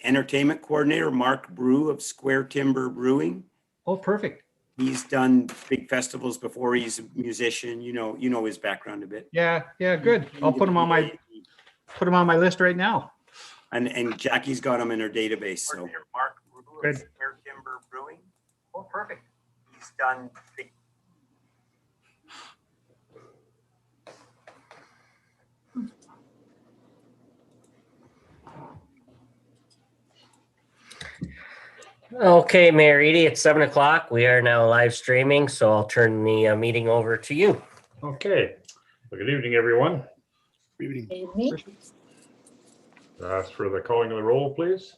entertainment coordinator, Mark Brew of Square Timber Brewing. Oh, perfect. He's done big festivals before. He's a musician. You know his background a bit. Yeah, good. I'll put them on my list right now. And Jackie's got him in her database. So Mark Brew Good. of Square Timber Brewing. Oh, perfect. He's done big. Okay, Mayor Edie, it's 7 o'clock. We are now live streaming, so I'll turn the meeting over to you. Okay. Well, good evening, everyone. Good evening. Ask for the calling of the roll, please.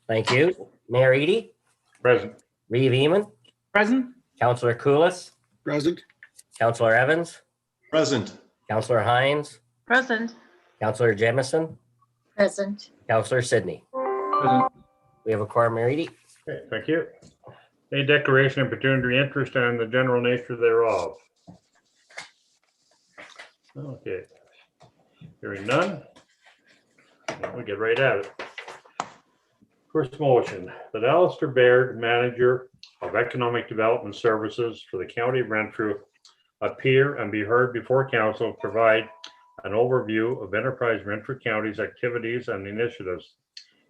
Thank you. Mayor Edie, Present. Reeve Eamon, Present. Councillor Koulis, Present. Councillor Evans, Present. Councillor Hines, Present. Councillor Jamison, Present. Councillor Sydney. Present. We have a quorum, Mayor Edie. Okay, thank you. A declaration of pecuniary interest and the general nature thereof. Okay. Hearing none. We'll get right at it. First motion, that Alistair Baird, Manager of Economic Development Services for the County of Renfrew, appear and be heard before council, provide an overview of Enterprise Renfrew County's activities and initiatives,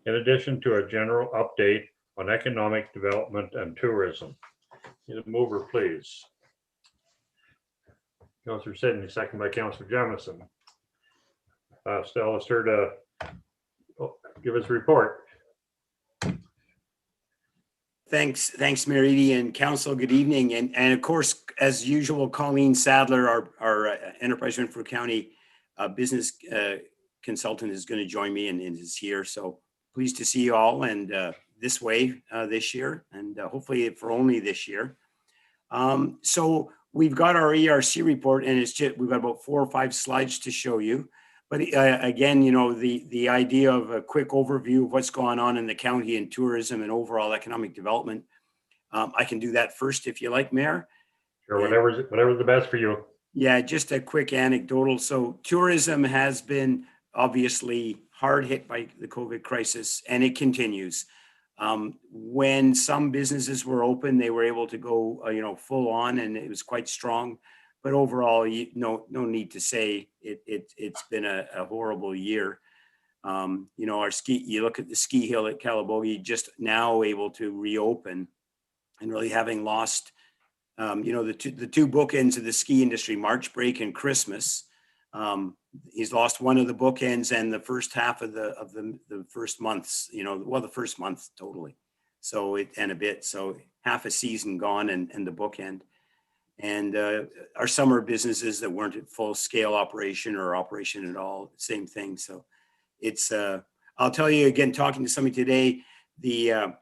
in addition to a general update on economic development and tourism. Need a mover, please. Councillor Sidney, second by Councillor Jamison. Alistair to give us a report. Thanks, Mayor Edie and Council. Good evening, and of course, as usual, Colleen Sadler, our Enterprise Renfrew County business consultant, is going to join me and is here. So pleased to see you all, and this way this year, and hopefully for only this year. So we've got our ERC report, and we've got about 4 or 5 slides to show you. But again, the idea of a quick overview of what's going on in the county in tourism and overall economic development. I can do that first if you like, Mayor. Sure, whatever's the best for you. Yeah, just a quick anecdotal. So tourism has been obviously hard hit by the COVID crisis, and it continues. When some businesses were open, they were able to go, full on, and it was quite strong. But overall, no need to say it's been a horrible year. You look at the ski hill at Calabogie, just now able to reopen, and really having lost, the two bookends of the ski industry, March break and Christmas. He's lost one of the bookends and the first half of the first months, the first month totally. So half a season gone and the bookend. And our summer businesses that weren't at full scale operation or operation at all, same thing. So it's, I'll tell you again, talking to somebody today, the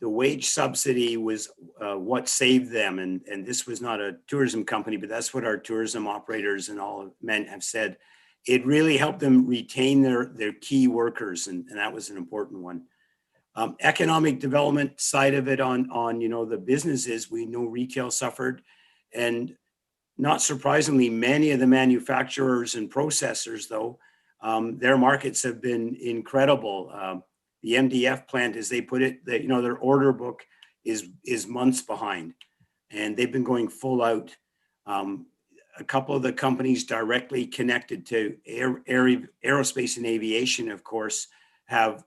wage subsidy was what saved them. And this was not a tourism company, but that's what our tourism operators and all men have said. It really helped them retain their key workers. And that was an important one. Economic development side of it on the businesses, we know retail suffered. And not surprisingly, many of the manufacturers and processors, though, their markets have been incredible. The MDF plant, as they put it, their order book is months behind, and they've been going full out. A couple of the companies directly connected to aerospace and aviation, of course, have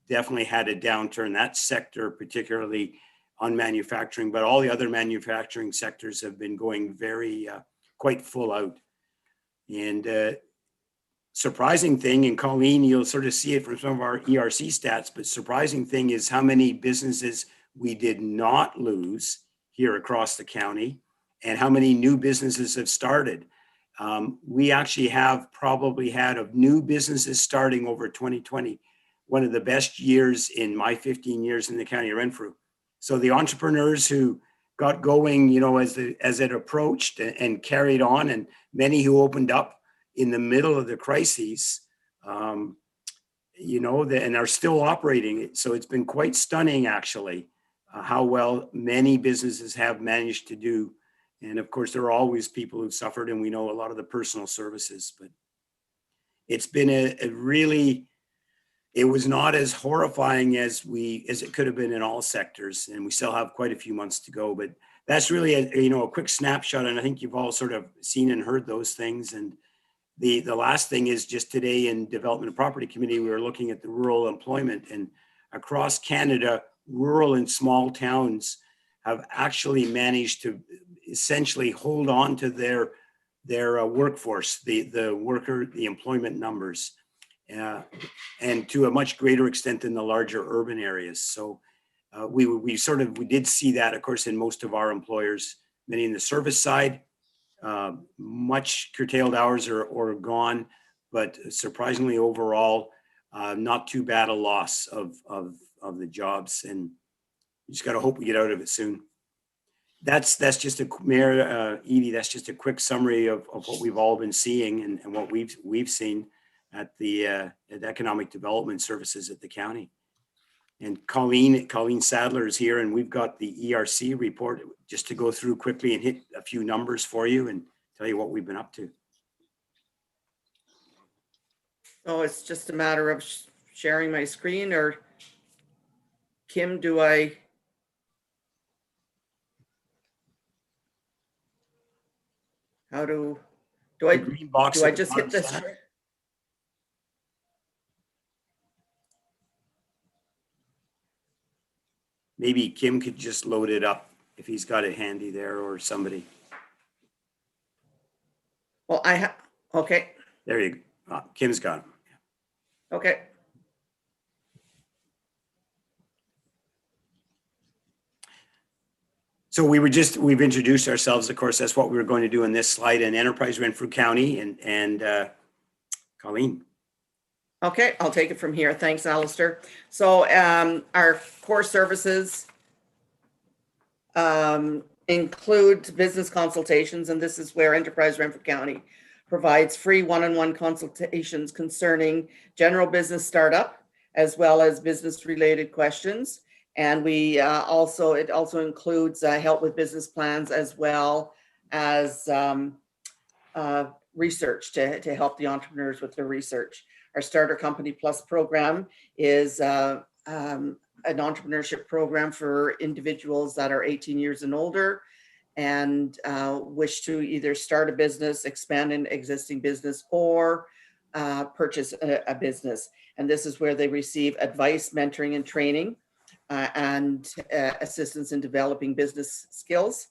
definitely had a downturn. That sector, particularly on manufacturing, but all the other manufacturing sectors have been going very quite full out. And surprising thing, and Colleen, you'll sort of see it from some of our ERC stats, but surprising thing is how many businesses we did not lose here across the county and how many new businesses have started. We actually have probably had of new businesses starting over 2020, one of the best years in my 15 years in the county of Renfrew. So the entrepreneurs who got going, as it approached and carried on, and many who opened up in the middle of the crises, and are still operating it. So it's been quite stunning, actually, how well many businesses have managed to do. And of course, there are always people who've suffered, and we know a lot of the personal services, but it's been a really it was not as horrifying as it could have been in all sectors, and we still have quite a few months to go. But that's really a quick snapshot, and I think you've all sort of seen and heard those things. And the last thing is just today in Development and Property Committee, we were looking at the rural employment, and across Canada, rural and small towns have actually managed to essentially hold on to their workforce, the employment numbers, and to a much greater extent than the larger urban areas. So we did see that, of course, in most of our employers, many in the service side, much curtailed hours or gone, but surprisingly overall, not too bad a loss of the jobs, and you just got to hope we get out of it soon. That's just Mayor Edie, that's just a quick summary of what we've all been seeing and what we've seen at the Economic Development Services at the county. And Colleen Sadler is here, and we've got the ERC report just to go through quickly and hit a few numbers for you and tell you what we've been up to. So it's just a matter of sharing my screen, or Kim, do I Green box at the just hit bottom this? center. Maybe Kim could just load it up if he's got it handy there, or somebody. Well, okay, There you go. Kim's got it. okay. So we've introduced ourselves. Of course, that's what we were going to do in this slide, in Enterprise Renfrew County, and Colleen. Okay, I'll take it from here. Thanks, Alistair. So our core services include business consultations, and this is where Enterprise Renfrew County provides free one-on-one consultations concerning general business startup, as well as business-related questions. And it also includes help with business plans, as well as research to help the entrepreneurs with their research. Our Starter Company Plus program is an entrepreneurship program for individuals that are 18 years and older and wish to either start a business, expand an existing business, or purchase a business. And this is where they receive advice, mentoring, and training, and assistance in developing business skills.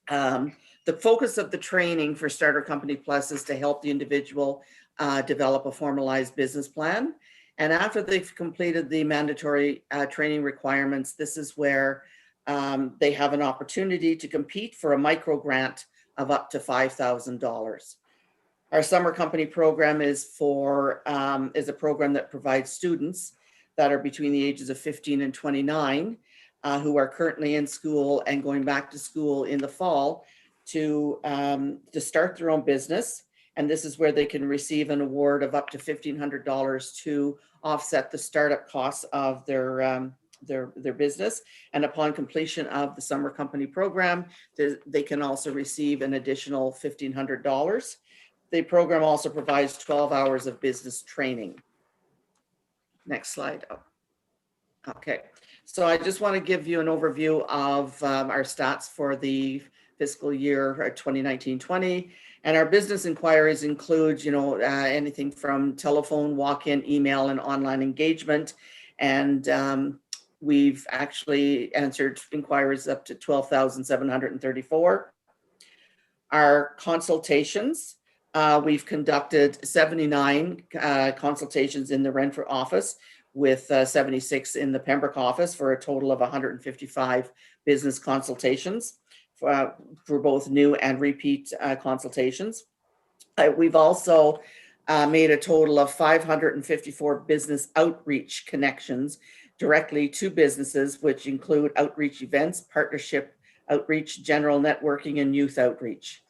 The focus of the training for Starter Company Plus is to help the individual develop a formalized business plan. And after they've completed the mandatory training requirements, this is where they have an opportunity to compete for a micro grant of up to $5,000. Our Summer Company program is a program that provides students that are between the ages of 15 and 29 who are currently in school and going back to school in the fall to start their own business. And this is where they can receive an award of up to $1,500 to offset the startup costs of their business. And upon completion of the Summer Company program, they can also receive an additional $1,500. The program also provides 12 hours of business training. Next slide. Okay, so I just want to give you an overview of our stats for the fiscal year 2019-20. And our business inquiries include, anything from telephone, walk-in, email, and online engagement. And we've actually answered inquiries up to 12,734. Our consultations, we've conducted 79 consultations in the Renfrew office, with 76 in the Pembroke office, for a total of 155 business consultations for both new and repeat consultations. We've also made a total of 554 business outreach connections directly to businesses, which include outreach events, partnership outreach, general networking, and youth outreach.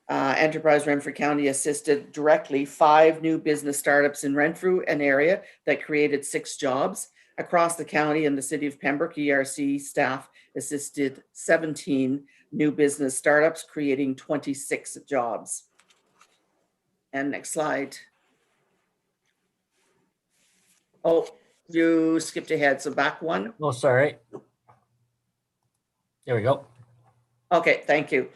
Enterprise Renfrew County assisted directly 5 new business startups in Renfrew, an area that created 6 jobs. Across the county and the city of Pembroke, ERC staff assisted 17 new business startups, creating 26 jobs. And next slide. Oh, you skipped ahead, so back one. Oh, sorry. There we go. Okay, thank you.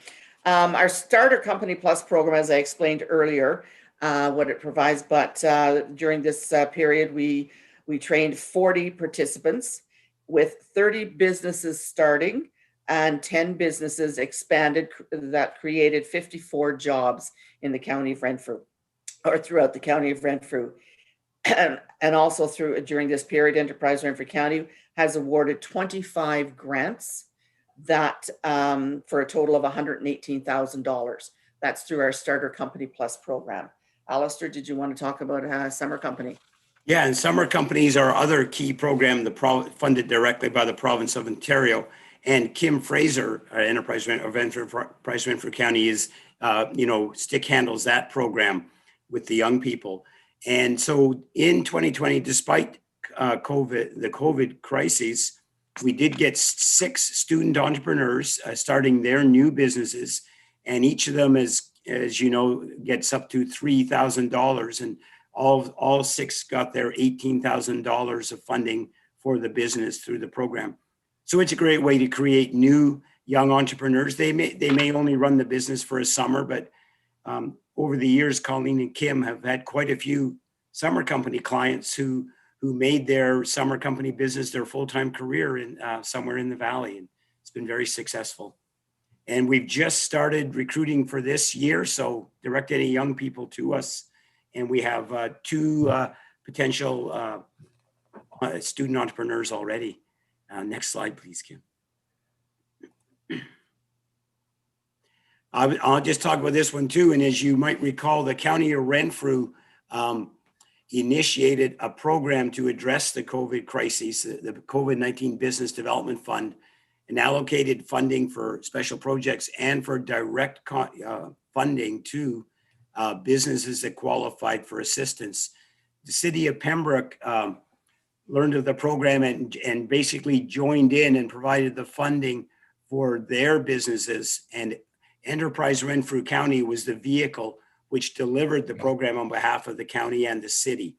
Our Starter Company Plus program, as I explained earlier, what it provides, but during this period, we trained 40 participants with 30 businesses starting and 10 businesses expanded that created 54 jobs in the county of Renfrew, or throughout the county of Renfrew. And also during this period, Enterprise Renfrew County has awarded 25 grants that for a total of $118,000. That's through our Starter Company Plus program. Alistair, did you want to talk about Summer Company? Yeah, and summer companies are other key program funded directly by the province of Ontario. And Kim Fraser, Enterprise Renfrew County is, stick handles that program with the young people. And so in 2020, despite the COVID crisis, we did get 6 student entrepreneurs starting their new businesses, and each of them is, as you know, gets up to $3,000, and all 6 got their $18,000 of funding for the business through the program. So it's a great way to create new young entrepreneurs. They may only run the business for a summer, but over the years, Colleen and Kim have had quite a few summer company clients who made their summer company business their full-time career in somewhere in the valley, and it's been very successful. And we've just started recruiting for this year, so direct any young people to us. And we have 2 potential student entrepreneurs already. Next slide, please, Kim. I'll just talk about this one too. And as you might recall, the County of Renfrew initiated a program to address the COVID crisis, the COVID-19 Business Development Fund, and allocated funding for special projects and for direct funding to businesses that qualified for assistance. The city of Pembroke learned of the program and basically joined in and provided the funding for their businesses. And Enterprise Renfrew County was the vehicle which delivered the program on behalf of the county and the city.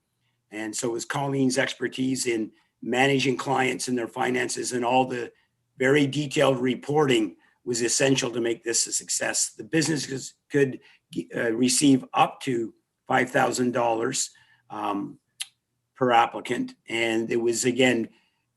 And so it was Colleen's expertise in managing clients and their finances, and all the very detailed reporting was essential to make this a success. The businesses could receive up to $5,000 per applicant. And it was, again,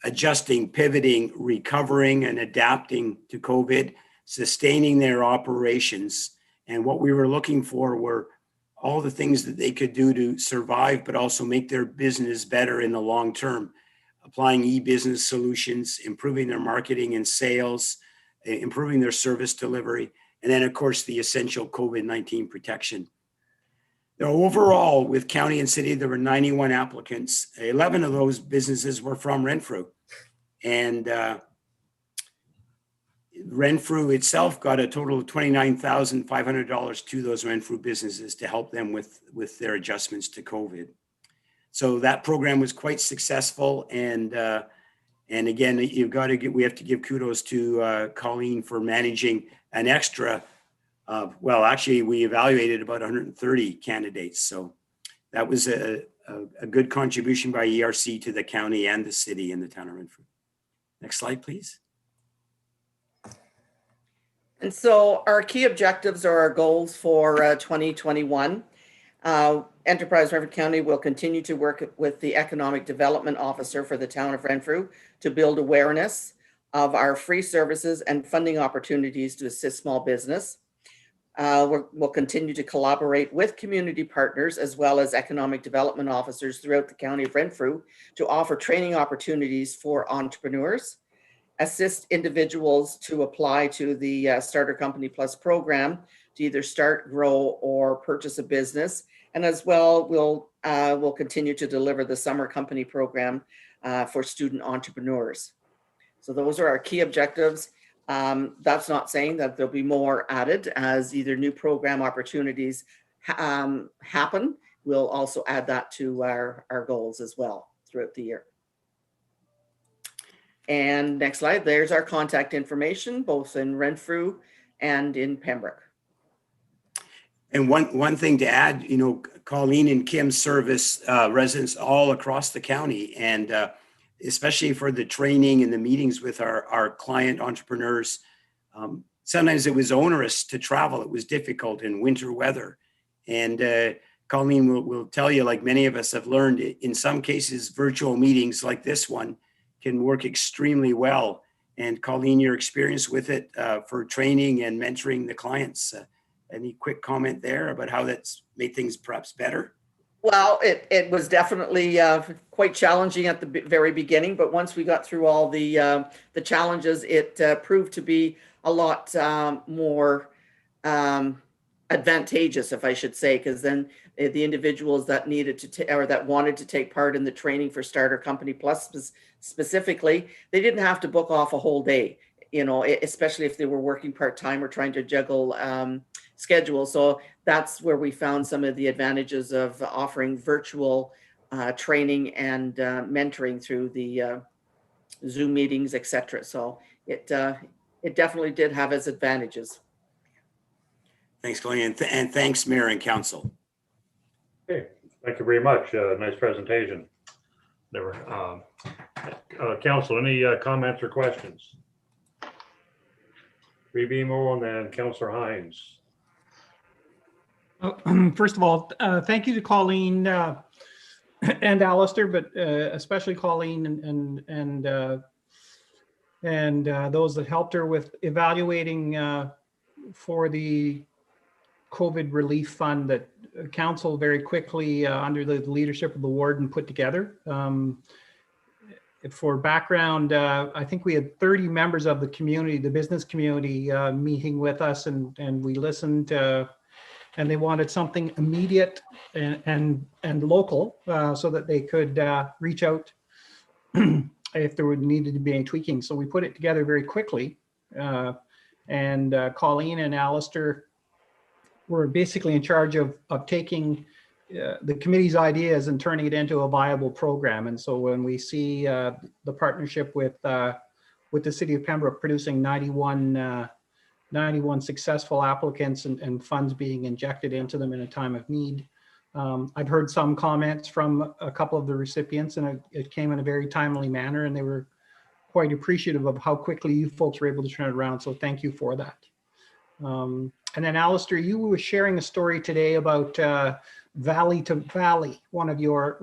adjusting, pivoting, recovering, and adapting to COVID, sustaining their operations. And what we were looking for were all the things that they could do to survive, but also make their business better in the long term. Applying e-business solutions, improving their marketing and sales, improving their service delivery, and then, of course, the essential COVID-19 protection. Now, overall, with county and city, there were 91 applicants. 11 of those businesses were from Renfrew. And Renfrew itself got a total of $29,500 to those Renfrew businesses to help them with their adjustments to COVID. So that program was quite successful. And again, we have to give kudos to Colleen for managing an extra, actually we evaluated about 130 candidates. So that was a good contribution by ERC to the county and the city in the town of Renfrew. Next slide, please. And so our key objectives or our goals for 2021. Enterprise Renfrew County will continue to work with the Economic Development Officer for the town of Renfrew to build awareness of our free services and funding opportunities to assist small business. We'll continue to collaborate with community partners as well as economic development officers throughout the county of Renfrew to offer training opportunities for entrepreneurs, assist individuals to apply to the Starter Company Plus program to either start, grow, or purchase a business. And as well, we'll continue to deliver the Summer Company program for student entrepreneurs. So those are our key objectives. That's not saying that there'll be more added as either new program opportunities happen. We'll also add that to our goals as well throughout the year. And next slide, there's our contact information, both in Renfrew and in Pembroke. And one thing to add, you know, Colleen and Kim service residents all across the county, and especially for the training and the meetings with our client entrepreneurs. Sometimes it was onerous to travel. It was difficult in winter weather. And Colleen will tell you, like many of us have learned, in some cases, virtual meetings like this one can work extremely well. And Colleen, your experience with it for training and mentoring the clients, any quick comment there about how that's made things perhaps better? Well, it was definitely quite challenging at the very beginning, but once we got through all the challenges, it proved to be a lot more advantageous, if I should say, because then the individuals that needed to or that wanted to take part in the training for Starter Company Plus specifically, they didn't have to book off a whole day, you know, especially if they were working part-time or trying to juggle schedules. So that's where we found some of the advantages of offering virtual training and mentoring through the Zoom meetings, etc. So it definitely did have its advantages. Thanks, Colleen, and thanks, Mayor and Council. Okay, thank you very much. Nice presentation. Never. Council, any comments or questions? Rebimo and then Councillor Hines. First of all, thank you to Colleen and Alistair, but especially Colleen and those that helped her with evaluating for the COVID relief fund that council very quickly, under the leadership of the warden, put together. For background, I think we had 30 members of the community, the business community, meeting with us, and we listened. And they wanted something immediate and local, so that they could reach out if there would needed to be any tweaking. So we put it together very quickly, and Colleen and Alistair were basically in charge of taking the committee's ideas and turning it into a viable program. And so when we see the partnership with the City of Pembroke producing 91 successful applicants and funds being injected into them in a time of need. I've heard some comments from a couple of the recipients, and it came in a very timely manner, and they were quite appreciative of how quickly you folks were able to turn it around. So thank you for that. And then Alistair, you were sharing a story today about Valley to Valley, one of your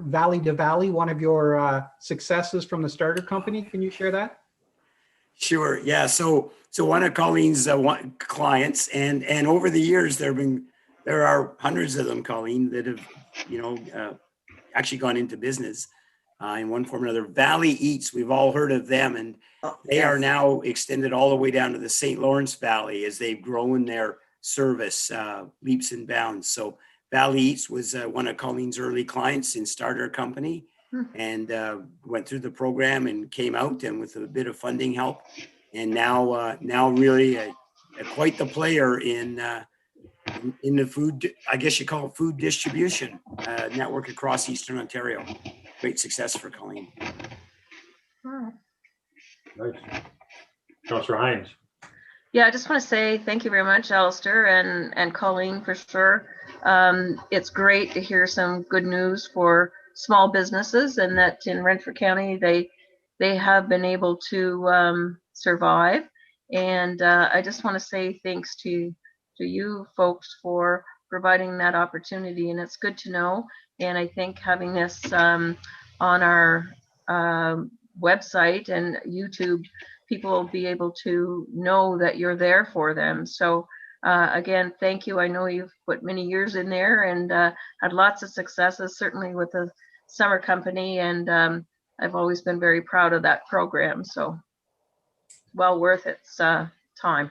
successes from the Starter Company. Can you share that? Sure. Yeah. So one of Colleen's clients, and over the years there are hundreds of them, Colleen, that have actually gone into business in one form or another. Valley Eats, we've all heard of them, and they are now extended all the way down to the St. Lawrence Valley as they've grown their service leaps and bounds. So Valley Eats was one of Colleen's early clients in Starter Company, and went through the program and came out, and with a bit of funding help, and now really quite the player in the food, I guess you call it food distribution network across Eastern Ontario. Great success for Colleen. Nice. Councillor Hines. Yeah, I just want to say thank you very much, Alistair and Colleen, for sure. It's great to hear some good news for small businesses, and that in Renfrew County they have been able to survive. And I just want to say thanks to you folks for providing that opportunity, and it's good to know. And I think having this on our website and YouTube, people will be able to know that you're there for them. So again, thank you. I know you've put many years in there and had lots of successes, certainly with the summer company, and I've always been very proud of that program. So well worth its time.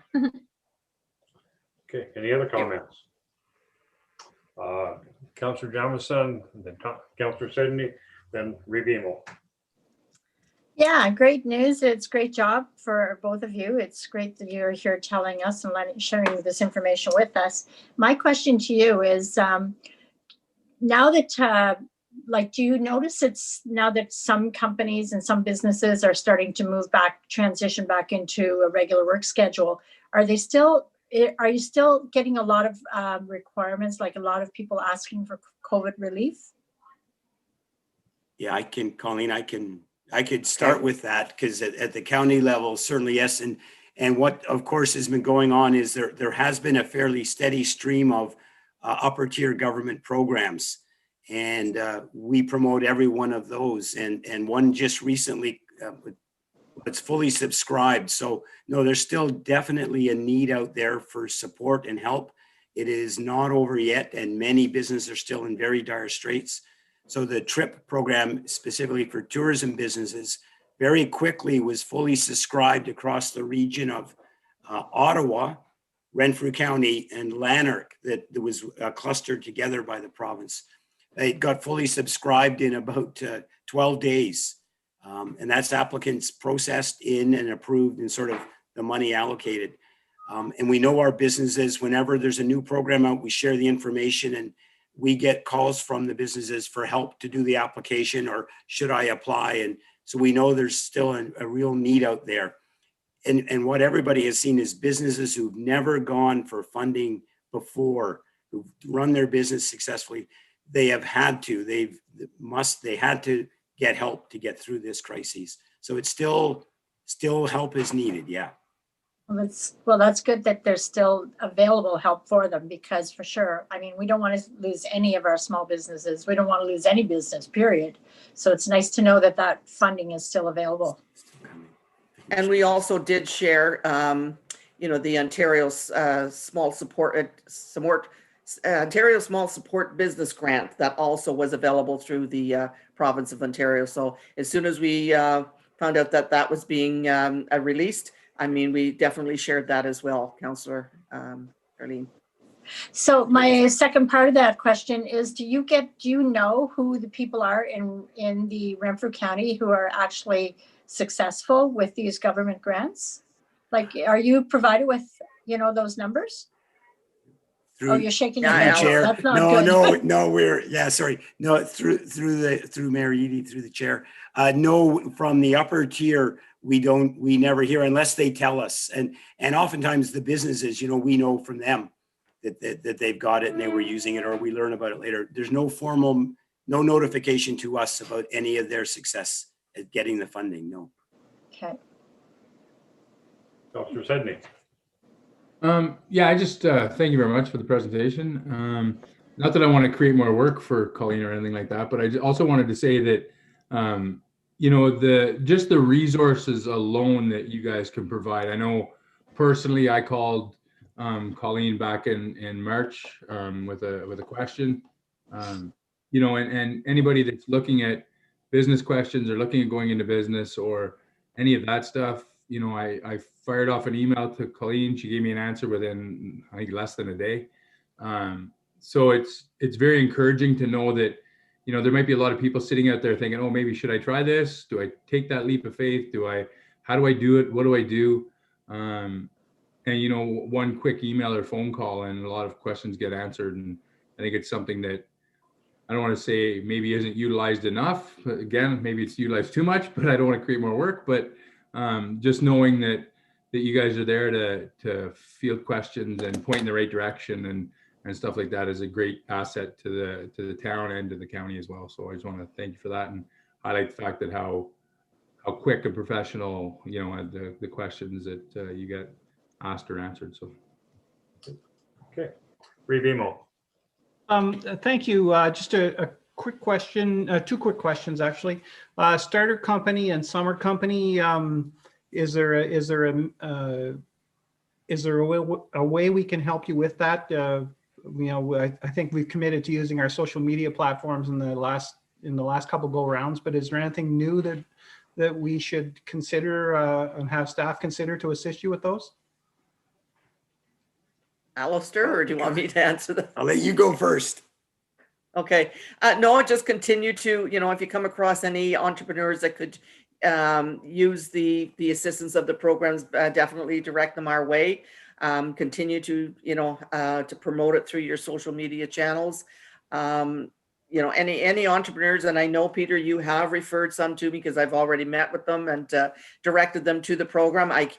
Okay, any other comments? Councillor Jamison, then Councillor Sidney, then Rebimo. Yeah, great news. It's a great job for both of you. It's great that you're here telling us and sharing this information with us. My question to you is, now that, do you notice it's now that some companies and some businesses are starting to transition back into a regular work schedule, are they still are you still getting a lot of requirements, like a lot of people asking for COVID relief? Yeah, Colleen, I could start with that because at the county level, certainly yes. And what of course has been going on is there has been a fairly steady stream of upper tier government programs. And we promote every one of those. And one just recently, it's fully subscribed. So no, there's still definitely a need out there for support and help. It is not over yet. And many businesses are still in very dire straits. So the TRIP program specifically for tourism businesses very quickly was fully subscribed across the region of Ottawa, Renfrew County, and Lanark that was clustered together by the province. It got fully subscribed in about 12 days. And that's applicants processed in and approved and sort of the money allocated. And we know our businesses, whenever there's a new program out, we share the information and we get calls from the businesses for help to do the application or should I apply? And so we know there's still a real need out there. And what everybody has seen is businesses who've never gone for funding before, who've run their business successfully, they have had to, they had to get help to get through this crisis. So it's still help is needed. Yeah. Well, that's good that there's still available help for them, because for sure, I mean, we don't want to lose any of our small businesses. We don't want to lose any business, period. So it's nice to know that that funding is still available. And we also did share, the Ontario Small Support Business Grant that also was available through the province of Ontario. So as soon as we found out that that was being released, I mean, we definitely shared that as well, Councillor Arlene. So my second part of that question is, do you know who the people are in the Renfrew County who are actually successful with these government grants? Like, are you provided with, those numbers? You're shaking your head. Chair. That's not good. No, through Mayor Eadie, through the chair. No, from the upper tier, we never hear unless they tell us. And oftentimes the businesses, we know from them that they've got it and they were using it, or we learn about it later. There's no notification to us about any of their success at getting the funding. No. Okay. Councillor Sedney. I just thank you very much for the presentation. Not that I want to create more work for Colleen or anything like that, but I also wanted to say that the resources alone that you guys can provide. I know personally I called Colleen back in March with a question. And anybody that's looking at business questions or looking at going into business or any of that stuff, I fired off an email to Colleen. She gave me an answer within, I think, less than a day. So it's very encouraging to know that, there might be a lot of people sitting out there thinking, oh, maybe should I try this? Do I take that leap of faith? How do I do it? What do I do? And, one quick email or phone call and a lot of questions get answered. And I think it's something that I don't want to say maybe isn't utilized enough. Again, maybe it's utilized too much, but I don't want to create more work. But just knowing that you guys are there to field questions and point in the right direction and stuff like that is a great asset to the town and to the county as well. So I just want to thank you for that and highlight the fact that how quick and professional, the questions that you get asked or answered. So. Okay. Rebimo. Thank you. Just a quick question, two quick questions actually. Starter company and summer company. Is there a way we can help you with that? I think we've committed to using our social media platforms in the last couple go rounds, but is there anything new that we should consider and have staff consider to assist you with those? Alistair, or do you want me to answer that? I'll let you go first. Okay. No, just continue to, if you come across any entrepreneurs that could use the assistance of the programs, definitely direct them our way. Continue to, to promote it through your social media channels. Any entrepreneurs, and I know, Peter, you have referred some to me because I've already met with them and directed them to the program. I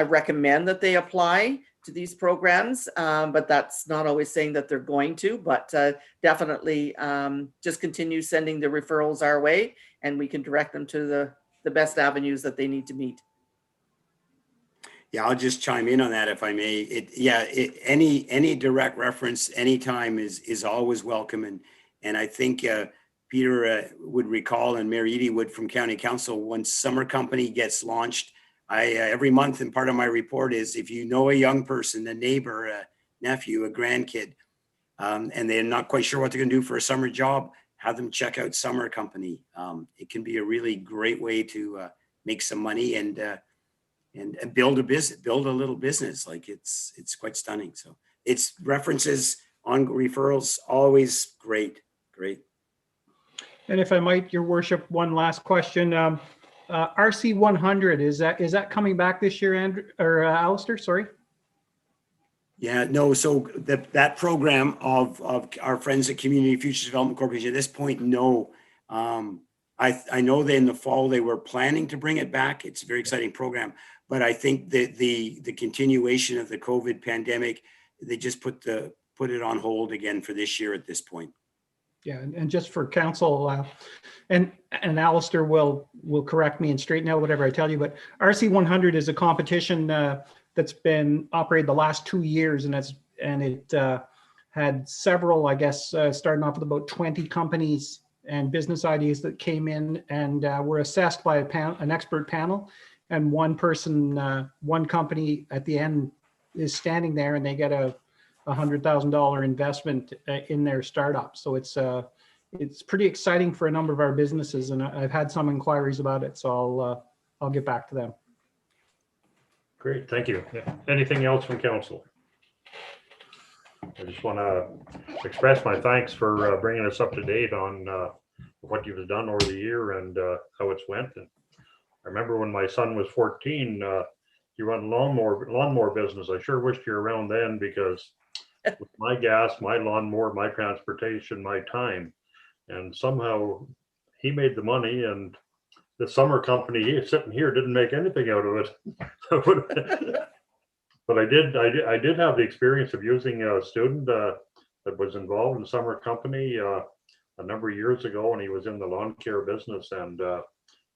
recommend that they apply to these programs, but that's not always saying that they're going to, but definitely just continue sending the referrals our way, and we can direct them to the best avenues that they need to meet. Yeah, I'll just chime in on that if I may. Any direct reference anytime is always welcome. And I think Peter would recall, and Mayor Eadie would from County Council, once Summer Company gets launched, I every month, and part of my report is, if you know a young person, a neighbor, a nephew, a grandkid, and they're not quite sure what they're going to do for a summer job, have them check out Summer Company. It can be a really great way to make some money and build a business, build a little business. Like it's quite stunning. So it's references on referrals, always great. And if I might, Your Worship, one last question. RC 100, is that coming back this year, Andrew or Alistair? Sorry. Yeah, no. So that program of our friends at Community Futures Development Corporation, at this point, no. I know that in the fall they were planning to bring it back. It's a very exciting program, but I think that the continuation of the COVID pandemic, they just put it on hold again for this year at this point. Yeah, and just for council, and Alistair will correct me and straighten out whatever I tell you, but RC 100 is a competition that's been operated the last 2 years, and it had several, I guess, starting off with about 20 companies and business ideas that came in and were assessed by an expert panel, and one person, one company at the end is standing there, and they get a $100,000 investment in their startup. So it's pretty exciting for a number of our businesses, and I've had some inquiries about it. So I'll get back to them. Great, thank you. Anything else from council? I just want to express my thanks for bringing us up to date on what you've done over the year and how it's went. And I remember when my son was 14, you run lawnmower business. I sure wished you were around then, because with my gas, my lawnmower, my transportation, my time, and somehow he made the money, and the Summer Company sitting here didn't make anything out of it. But I did have the experience of using a student that was involved in Summer Company a number of years ago, and he was in the lawn care business, and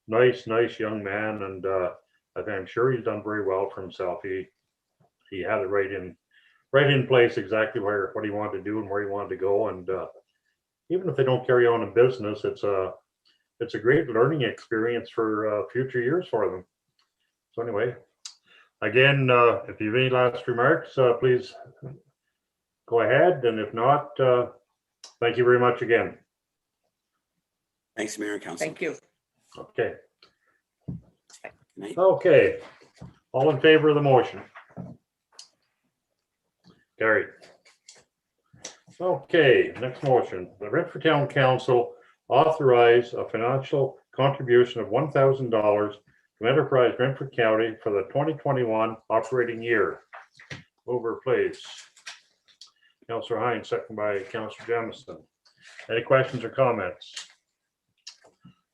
nice young man, and I'm sure he's done very well for himself. He had it right in place, exactly what he wanted to do and where he wanted to go. And even if they don't carry on a business, it's a great learning experience for future years for them. So anyway, again, if you have any last remarks, please go ahead. And if not, thank you very much again. Thanks, Mayor and Council. Thank you. Okay. Good night. Okay. All in favor of the motion? Carried. Okay, next motion. The Renfrew Town Council authorize a financial contribution of $1,000 to Enterprise Renfrew County for the 2021 operating year. Over, please. Councillor Hines, second by Councillor Jamison. Any questions or comments?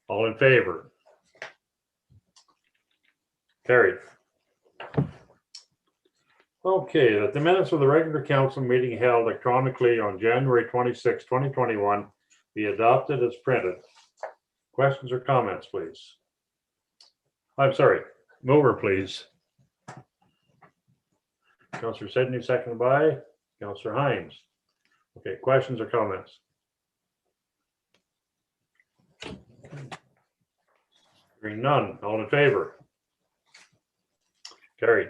All in favor? Carried. Okay, that the minutes of the regular council meeting held electronically on January 26, 2021 be adopted as printed. Questions or comments, please? I'm sorry, mover, please. Councillor Sidney, seconded by Councillor Hines. Okay, questions or comments? Hearing none, all in favor? Carried.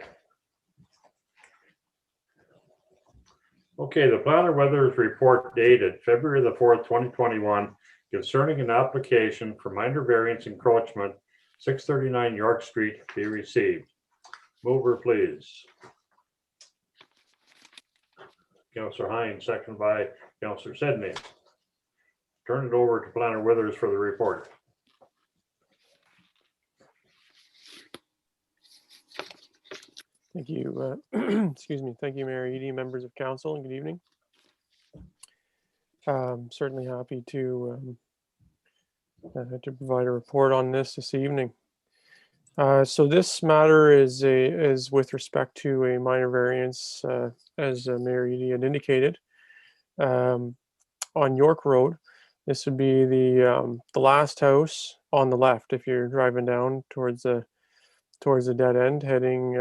Okay, the planner weather's report dated February the 4th, 2021 concerning an application for minor variance encroachment 639 York Street be received. Mover, please. Councillor Hines, seconded by Councillor Sidney. Turn it over to Planner Withers for the report. Thank you. Excuse me. Thank you, Mayor Eadie, members of council, and good evening. Certainly happy to provide a report on this evening. So this matter is with respect to a minor variance, as Mayor Eady had indicated, on York Road. This would be the last house on the left if you're driving down towards the dead end heading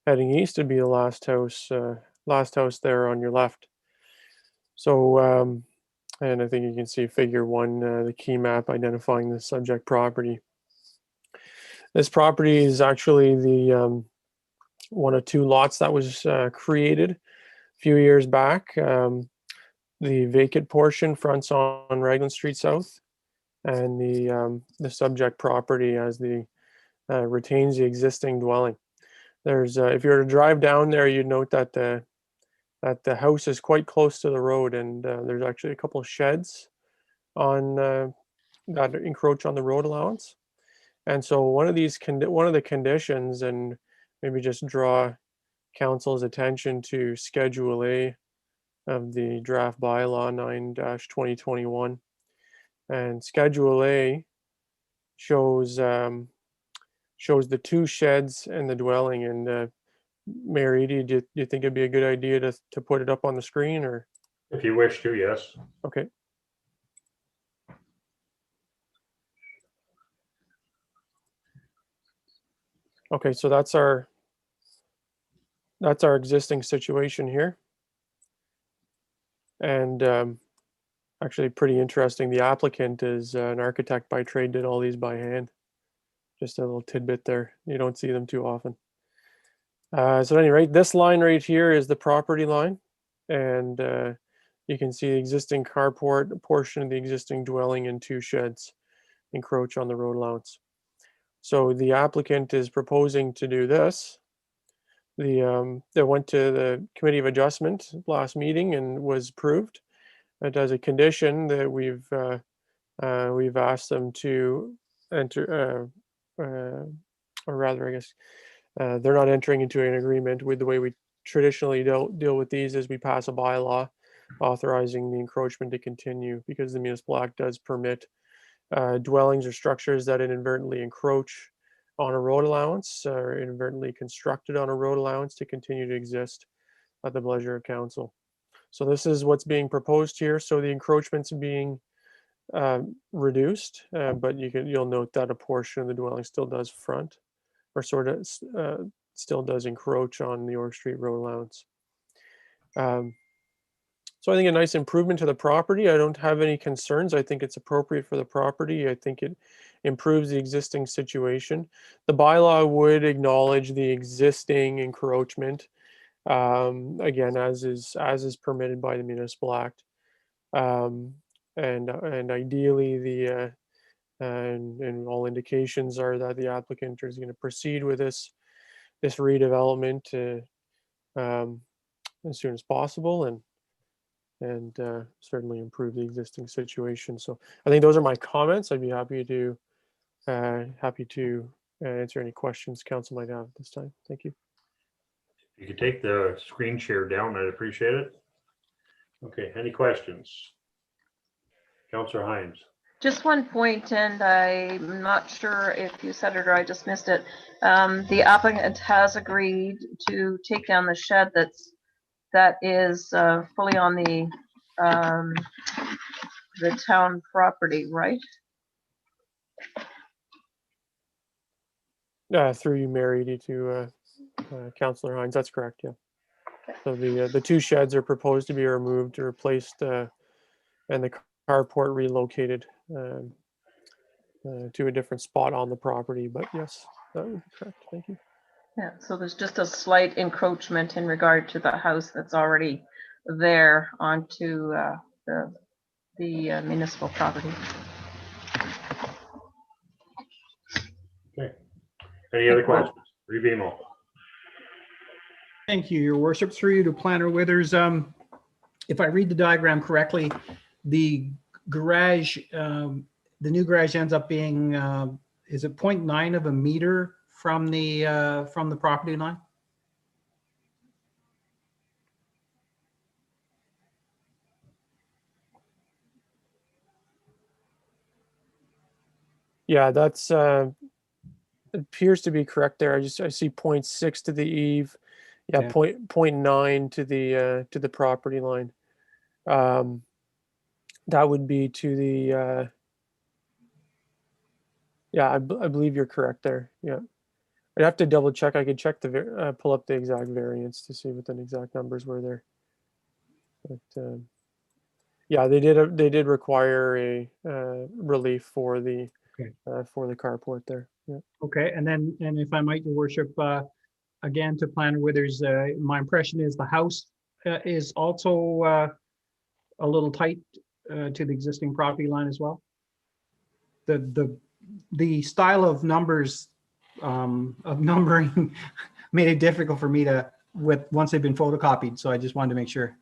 east. Would be the last house there on your left. So and I think you can see figure 1, the key map identifying the subject property. This property is actually the one of 2 lots that was created a few years back. The vacant portion fronts on Raglan Street South, and the subject property as the retains the existing dwelling. There's if you were to drive down there, you'd note that the house is quite close to the road, and there's actually a couple of sheds on that encroach on the road allowance. And so one of the conditions, and maybe just draw council's attention to Schedule A of the draft bylaw 9-2021. And Schedule A shows the 2 sheds and the dwelling. And Mayor Eady, do you think it'd be a good idea to put it up on the screen, or? If you wish to, yes. Okay. Okay, so that's our existing situation here. And actually pretty interesting. The applicant is an architect by trade, did all these by hand. Just a little tidbit there. You don't see them too often. So at any rate, this line right here is the property line. And you can see the existing carport, a portion of the existing dwelling, and 2 sheds encroach on the road allowance. So the applicant is proposing to do this. They went to the Committee of Adjustment last meeting and was approved. It as a condition that we've asked them to enter, or rather, I guess, they're not entering into an agreement with the way we traditionally deal with these, as we pass a bylaw authorizing the encroachment to continue, because the municipal act does permit dwellings or structures that inadvertently encroach on a road allowance or inadvertently constructed on a road allowance to continue to exist at the pleasure of council. So this is what's being proposed here. So the encroachment's being reduced, but you'll note that a portion of the dwelling still does front, or sort of still does encroach on the York Street road allowance. So I think a nice improvement to the property. I don't have any concerns. I think it's appropriate for the property. I think it improves the existing situation. The bylaw would acknowledge the existing encroachment, again, as is permitted by the Municipal Act. And ideally, and all indications are that the applicant is going to proceed with this redevelopment as soon as possible, and certainly improve the existing situation. So I think those are my comments. I'd be happy to answer any questions council might have at this time. Thank you. If you could take the screen share down, I'd appreciate it. Okay, any questions? Councillor Hines. Just one point, and I'm not sure if you said it or I just missed it. The applicant has agreed to take down the shed that is fully on the town property, right? Through you, Mayor Eady, to Councillor Hines. That's correct. Yeah. So the 2 sheds are proposed to be removed, replaced, and the carport relocated to a different spot on the property. But yes, that would be correct. Thank you. Yeah, so there's just a slight encroachment in regard to the house that's already there onto the municipal property. Okay. Any other questions? Rebimo. Thank you, Your Worship. Through you to Planner Withers. If I read the diagram correctly, the garage, the new garage ends up being, is it 0.9 of a meter from the property line? Yeah, that's appears to be correct there. I see 0.6 to the eve. Yeah, Yeah. 0.9 to the property line. That would be to the, yeah, I believe you're correct there. Yeah. I'd have to double check. I could check pull up the exact variance to see what the exact numbers were there. But yeah, they did require a relief for the Okay. for the carport there. Yeah. Okay, and if I might, Your Worship, again, to Planner Withers, my impression is the house is also a little tight to the existing property line as well. The style of numbers, of numbering made it difficult for me to, once they've been photocopied, so I just wanted to make sure.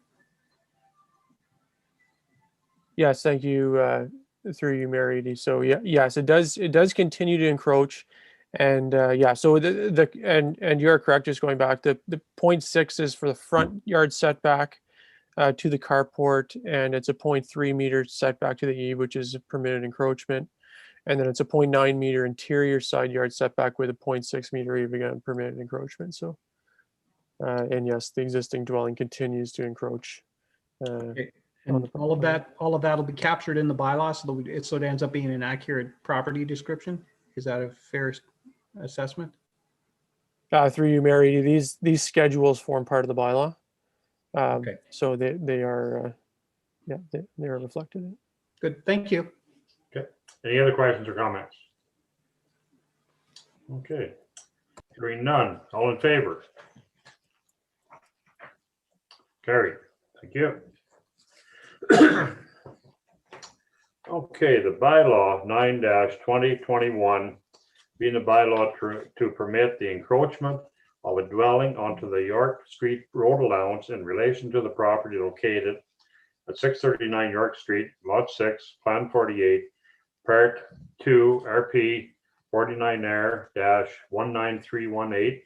Yes, thank you, through you, Mary Edie. So yeah, yes, it does continue to encroach. And yeah, so and you're correct, just going back, the 0.6 is for the front yard setback to the carport, and it's a 0.3 meter setback to the eve, which is a permitted encroachment. And then it's a 0.9 meter interior side yard setback with a 0.6 meter eve, again, permitted encroachment. So, and yes, the existing dwelling continues to encroach. Okay. On And the all of that will be captured in the bylaws, so that it ends up being an accurate property description. Is that a fair assessment? Through you, Mary, these schedules form part of the bylaw. Okay. So they are, yeah, they are reflected in it. Good, thank you. Any other questions or comments? Okay, hearing none. All in favor? Carried. Thank you. Okay, the bylaw 9-2021 being a bylaw to permit the encroachment of a dwelling onto the York Street road allowance in relation to the property located at 639 York Street, Lot 6, Plan 48, Part 2, RP 49R-19318.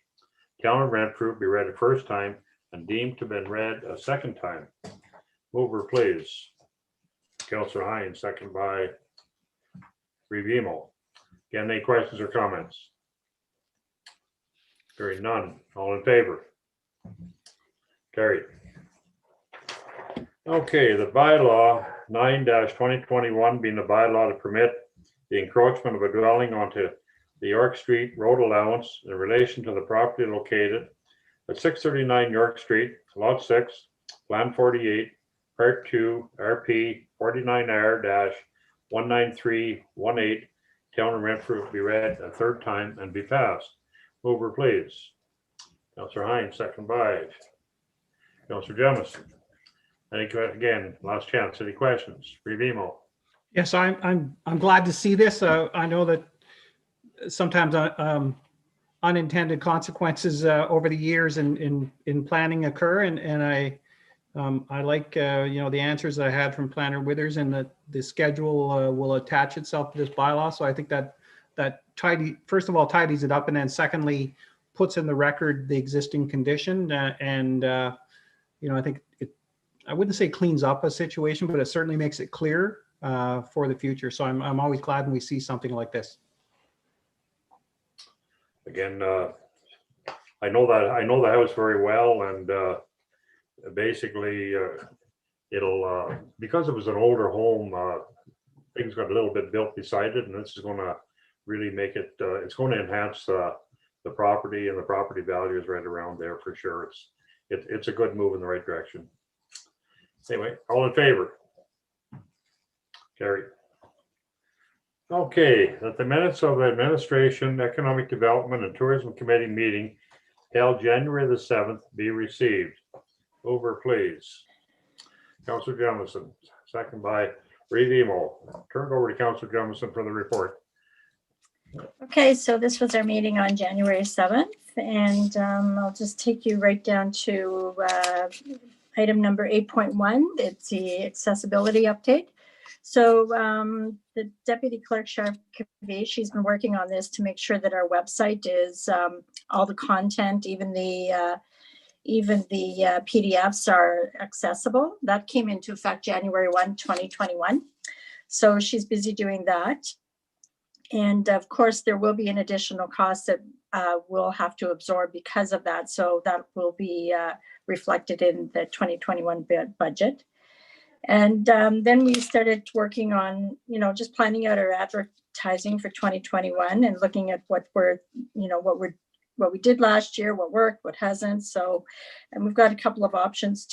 Town of Renfrew be read a first time and deemed to have been read a second time. Mover, please. Councillor Hines, second by Revimo. Again, any questions or comments? Hearing none. All in favor? Carried. Okay, the bylaw 9-2021 being the bylaw to permit the encroachment of a dwelling onto the York Street road allowance in relation to the property located at 639 York Street, Lot 6, Plan 48, Part 2, RP 49R-19318. Town of Renfrew be read a third time and be passed. Mover, please. Councillor Hines, second by Councillor Jamison. Again, last chance. Any questions? Revimo. Yes, I'm glad to see this. I know that sometimes unintended consequences over the years in planning occur, and I like the answers that I had from Planner Withers, and that the schedule will attach itself to this bylaw. So I think that first of all tidies it up, and then secondly puts in the record the existing condition, and I think I wouldn't say cleans up a situation, but it certainly makes it clear for the future. So I'm always glad when we see something like this. Again, I know the house very well, and basically it'll because it was an older home, things got a little bit built beside it, and this is going to really make it. It's going to enhance the property, and the property value is right around there for sure. It's a good move in the right direction. Anyway, all in favor? Carried. Okay, that the minutes of the Administration, Economic Development and Tourism Committee meeting held January the 7th be received. Over, please. Councillor Jamison, second by Revimo. Turn it over to Councillor Jamison for the report. Okay, so this was our meeting on January 7th, and I'll just take you right down to item number 8.1. It's the accessibility update. So the Deputy Clerk Sharp Cavee, she's been working on this to make sure that our website is all the content, even the PDFs are accessible. That came into effect January 1, 2021. So she's busy doing that. And of course, there will be an additional cost that we'll have to absorb because of that. So that will be reflected in the 2021 budget. And then we started working on, just planning out our advertising for 2021 and looking at what we did last year, what worked, what hasn't. So, and we've got a couple of options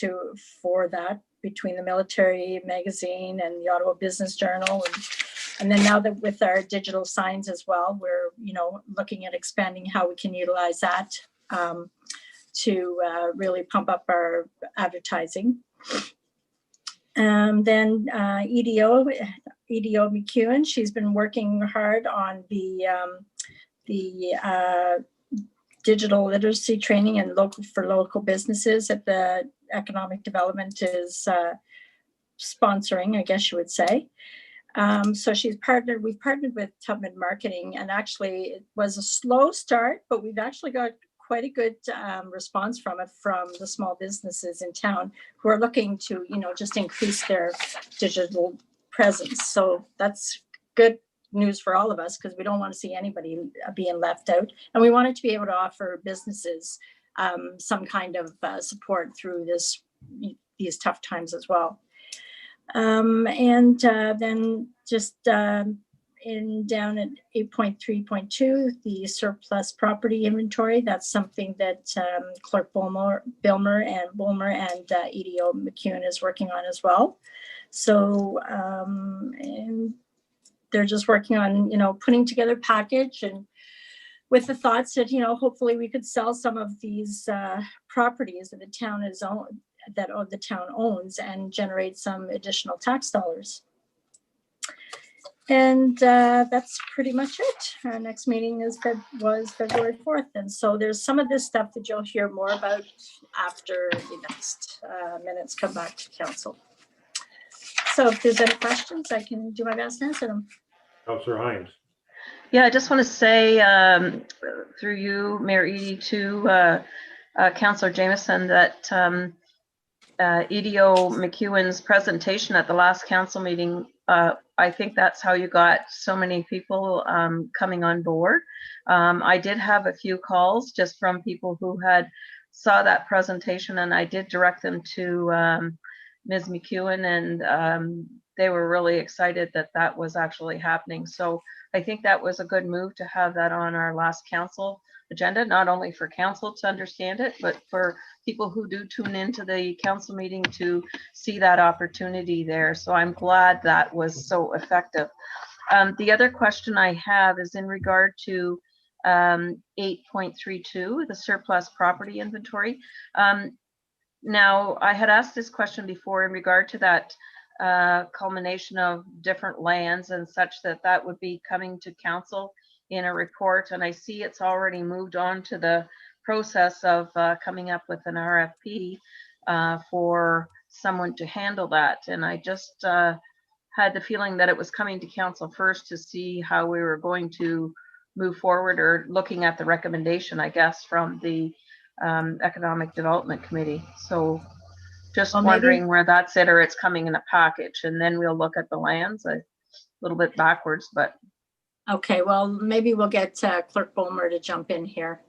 for that between the military magazine and the Ottawa Business Journal. And then now that with our digital signs as well, we're, looking at expanding how we can utilize that to really pump up our advertising. Then EDO McEwen, she's been working hard on the digital literacy training and for local businesses that the economic development is sponsoring, I guess you would say. So we've partnered with Tubman Marketing, and actually it was a slow start, but we've actually got quite a good response from the small businesses in town who are looking to, just increase their digital presence. So that's good news for all of us, because we don't want to see anybody being left out. And we wanted to be able to offer businesses some kind of support through these tough times as well. Then just down at 8.3.2, the surplus property inventory. That's something that Clerk Bilmer and EDO McEwen is working on as well. So, and they're just working on, putting together a package, and with the thoughts that, hopefully we could sell some of these properties that the town owns and generate some additional tax dollars. And that's pretty much it. Our next meeting was February 4th. And so there's some of this stuff that you'll hear more about after the next minutes come back to council. So if there's any questions, I can do my best to answer them. Councillor Hines. Yeah, I just want to say through you, Mayor Eadie, to Councillor Jameson, that EDO McEwen's presentation at the last council meeting, I think that's how you got so many people coming on board. I did have a few calls just from people who had saw that presentation, and I did direct them to Ms. McEwen, and they were really excited that that was actually happening. So I think that was a good move to have that on our last council agenda, not only for council to understand it, but for people who do tune into the council meeting to see that opportunity there. So I'm glad that was so effective. The other question I have is in regard to 8.32, the surplus property inventory. Now, I had asked this question before in regard to that culmination of different lands and such, that would be coming to council in a report, and I see it's already moved on to the process of coming up with an RFP for someone to handle that. And I just had the feeling that it was coming to council first to see how we were going to move forward, or looking at the recommendation, I guess, from the Economic Development Committee. So just wondering where that's at, or it's coming in a package, and then we'll look at the lands a little bit backwards, but. Okay, well, maybe we'll get Clerk Bulmer to jump in here.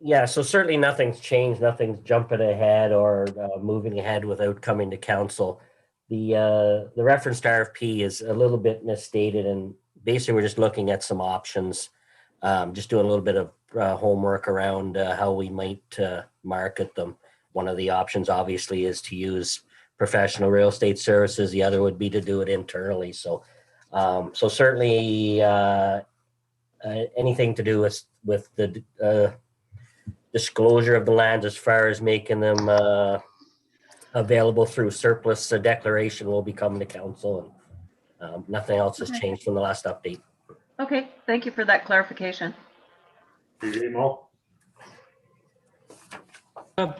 Yeah, so certainly nothing's changed, nothing's jumping ahead or moving ahead without coming to council. The reference to RFP is a little bit misstated, and basically we're just looking at some options, just doing a little bit of homework around how we might market them. One of the options obviously is to use professional real estate services. The other would be to do it internally. So, so certainly anything to do with the disclosure of the lands as far as making them available through surplus declaration will be coming to council, and nothing else has changed from the last update. Okay, thank you for that clarification.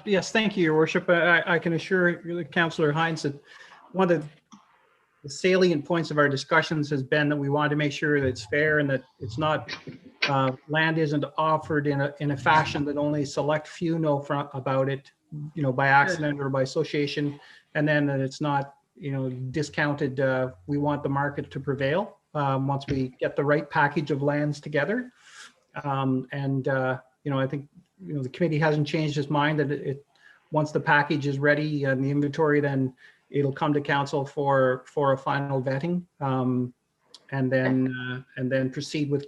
Yes, thank you, Your Worship. I can assure Councillor Hines that one of the salient points of our discussions has been that we want to make sure that it's fair and that it's not land isn't offered in a fashion that only select few know about it, by accident or by association, and then that it's not discounted, we want the market to prevail once we get the right package of lands together. I think, the committee hasn't changed its mind that once the package is ready and the inventory, then it'll come to council for a final vetting. And then proceed with,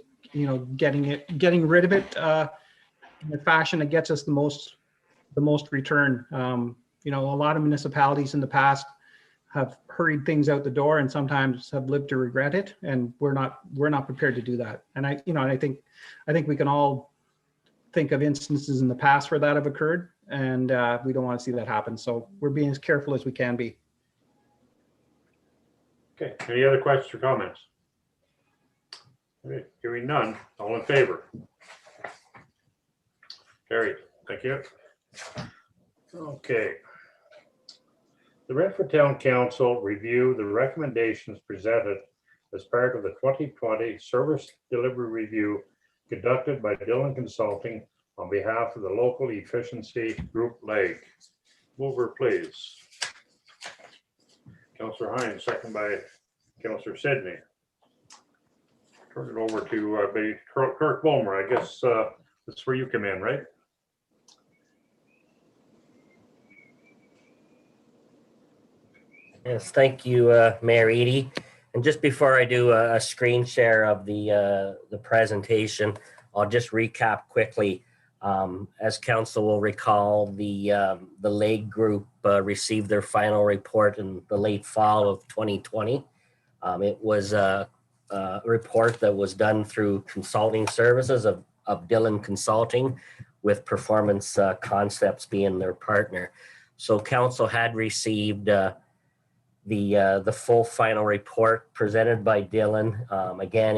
getting rid of it in a fashion that gets us the most return. A lot of municipalities in the past have hurried things out the door and sometimes have lived to regret it. And we're not prepared to do that. And I think we can all think of instances in the past where that have occurred, and we don't want to see that happen. So we're being as careful as we can be. Okay, any other questions or comments? Okay, hearing none, all in favor? Carried, thank you. Okay. The Renfrew Town Council review the recommendations presented as part of the 2020 Service Delivery Review conducted by Dillon Consulting on behalf of the Local Efficiency Group Leg. Mover, please. Councillor Hines, second by Councillor Sidney. Turn it over to Kirk Bulmer. I guess that's where you come in, right? Yes, thank you, Mayor Eady. And just before I do a screen share of the presentation, I'll just recap quickly. As council will recall, the LAIG group received their final report in the late fall of 2020. It was a report that was done through consulting services of Dillon Consulting, with Performance Concepts being their partner. So council had received the full final report presented by Dillon again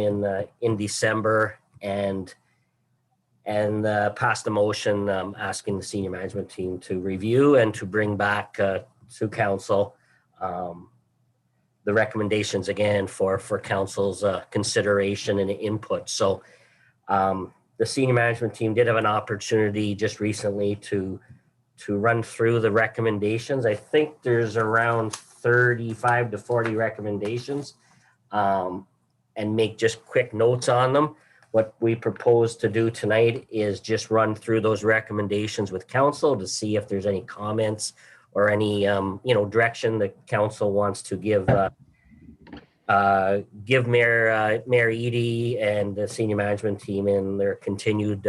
in December, and passed a motion asking the senior management team to review and to bring back to council the recommendations again for council's consideration and input. So the senior management team did have an opportunity just recently to run through the recommendations. I think there's around 35 to 40 recommendations, and make just quick notes on them. What we propose to do tonight is just run through those recommendations with council to see if there's any comments or any direction that council wants to give Mayor Eady and the senior management team in their continued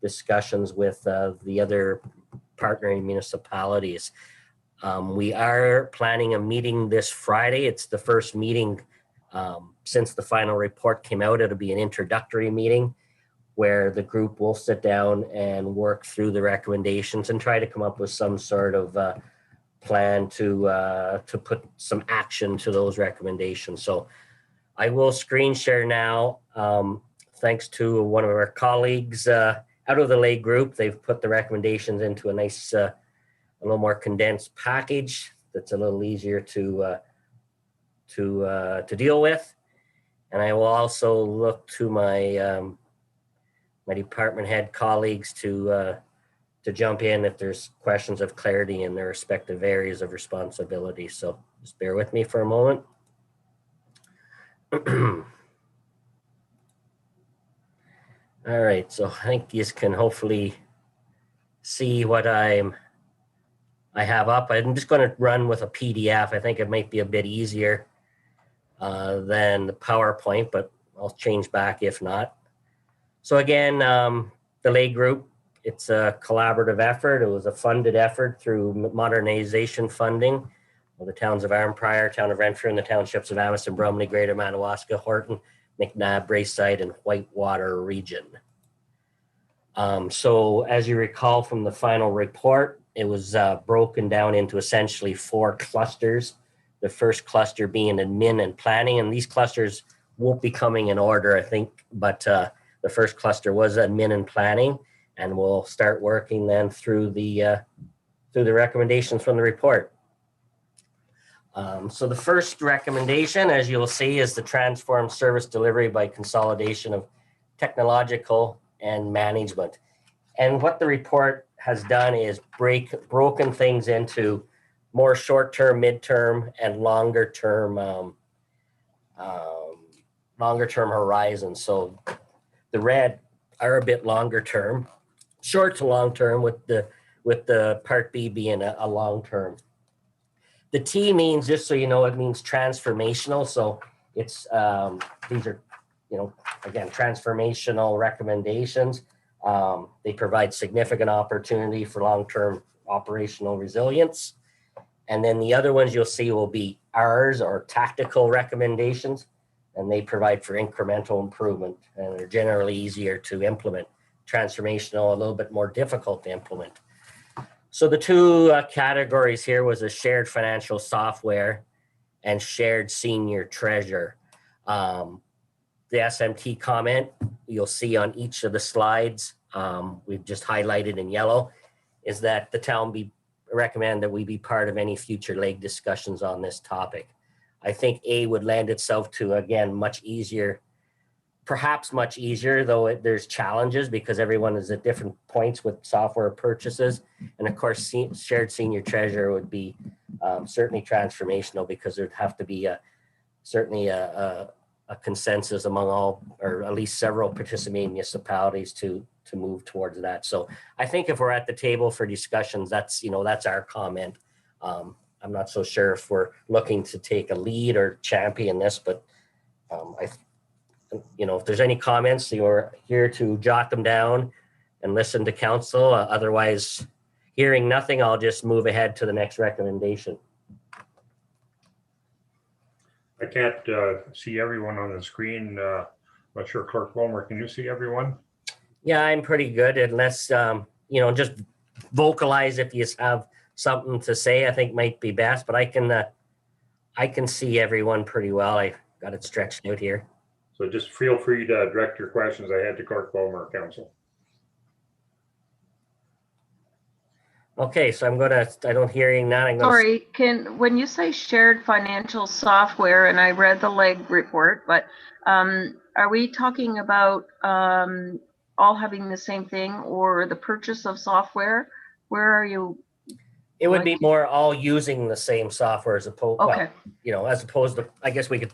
discussions with the other partnering municipalities. We are planning a meeting this Friday. It's the first meeting since the final report came out. It'll be an introductory meeting where the group will sit down and work through the recommendations and try to come up with some sort of plan to put some action to those recommendations. So I will screen share now. Thanks to one of our colleagues out of the LAIG group, they've put the recommendations into a nice, a little more condensed package that's a little easier to deal with. And I will also look to my my department head colleagues to jump in if there's questions of clarity in their respective areas of responsibility. So just bear with me for a moment. All right, so I think you can hopefully see what I have up. I'm just going to run with a PDF. I think it might be a bit easier than the PowerPoint, but I'll change back if not. So again, the LAIG group, it's a collaborative effort. It was a funded effort through modernization funding of the towns of Arnprior, town of Renfrew, and the townships of Amherst, Brumley, Greater Madawaska, Horton, McNabb, Braeside, and Whitewater region. So as you recall from the final report, it was broken down into essentially 4 clusters. The first cluster being admin and planning, and these clusters won't be coming in order, I think, but the first cluster was admin and planning, and we'll start working then through the recommendations from the report. So the first recommendation, as you'll see, is the transform service delivery by consolidation of technological and management. And what the report has done is broken things into more short-term, mid-term, and longer-term horizons. So the red are a bit longer term, short to long term, with the Part B being a long term. The T means, just so you know, it means transformational. So it's these are, again, transformational recommendations. They provide significant opportunity for long-term operational resilience. And then the other ones you'll see will be R's, or tactical recommendations, and they provide for incremental improvement, and they're generally easier to implement. Transformational, a little bit more difficult to implement. So the two categories here was a shared financial software and shared senior treasure. The SMT comment you'll see on each of the slides, we've just highlighted in yellow, is that the town recommend that we be part of any future LEG discussions on this topic. I think A would lend itself to, again, much easier, perhaps much easier, though there's challenges because everyone is at different points with software purchases. And of course, shared senior treasure would be certainly transformational, because there'd have to be certainly a consensus among all, or at least several participating municipalities to move towards that. So I think if we're at the table for discussions, that's our comment. I'm not so sure if we're looking to take a lead or champion this, but if there's any comments, you're here to jot them down and listen to council. Otherwise, hearing nothing, I'll just move ahead to the next recommendation. I can't see everyone on the screen. Not sure, Clerk Wilmer, can you see everyone? Yeah, I'm pretty good, unless, just vocalize if you have something to say, I think might be best, but I can see everyone pretty well. I got it stretched out here. So just feel free to direct your questions ahead to Clerk Wilmer, Council. Okay, so I don't hear none. Sorry, when you say shared financial software, and I read the LEG report, but are we talking about all having the same thing, or the purchase of software? Where are you? It would be more all using the same software as opposed, Okay. as opposed to, I guess we could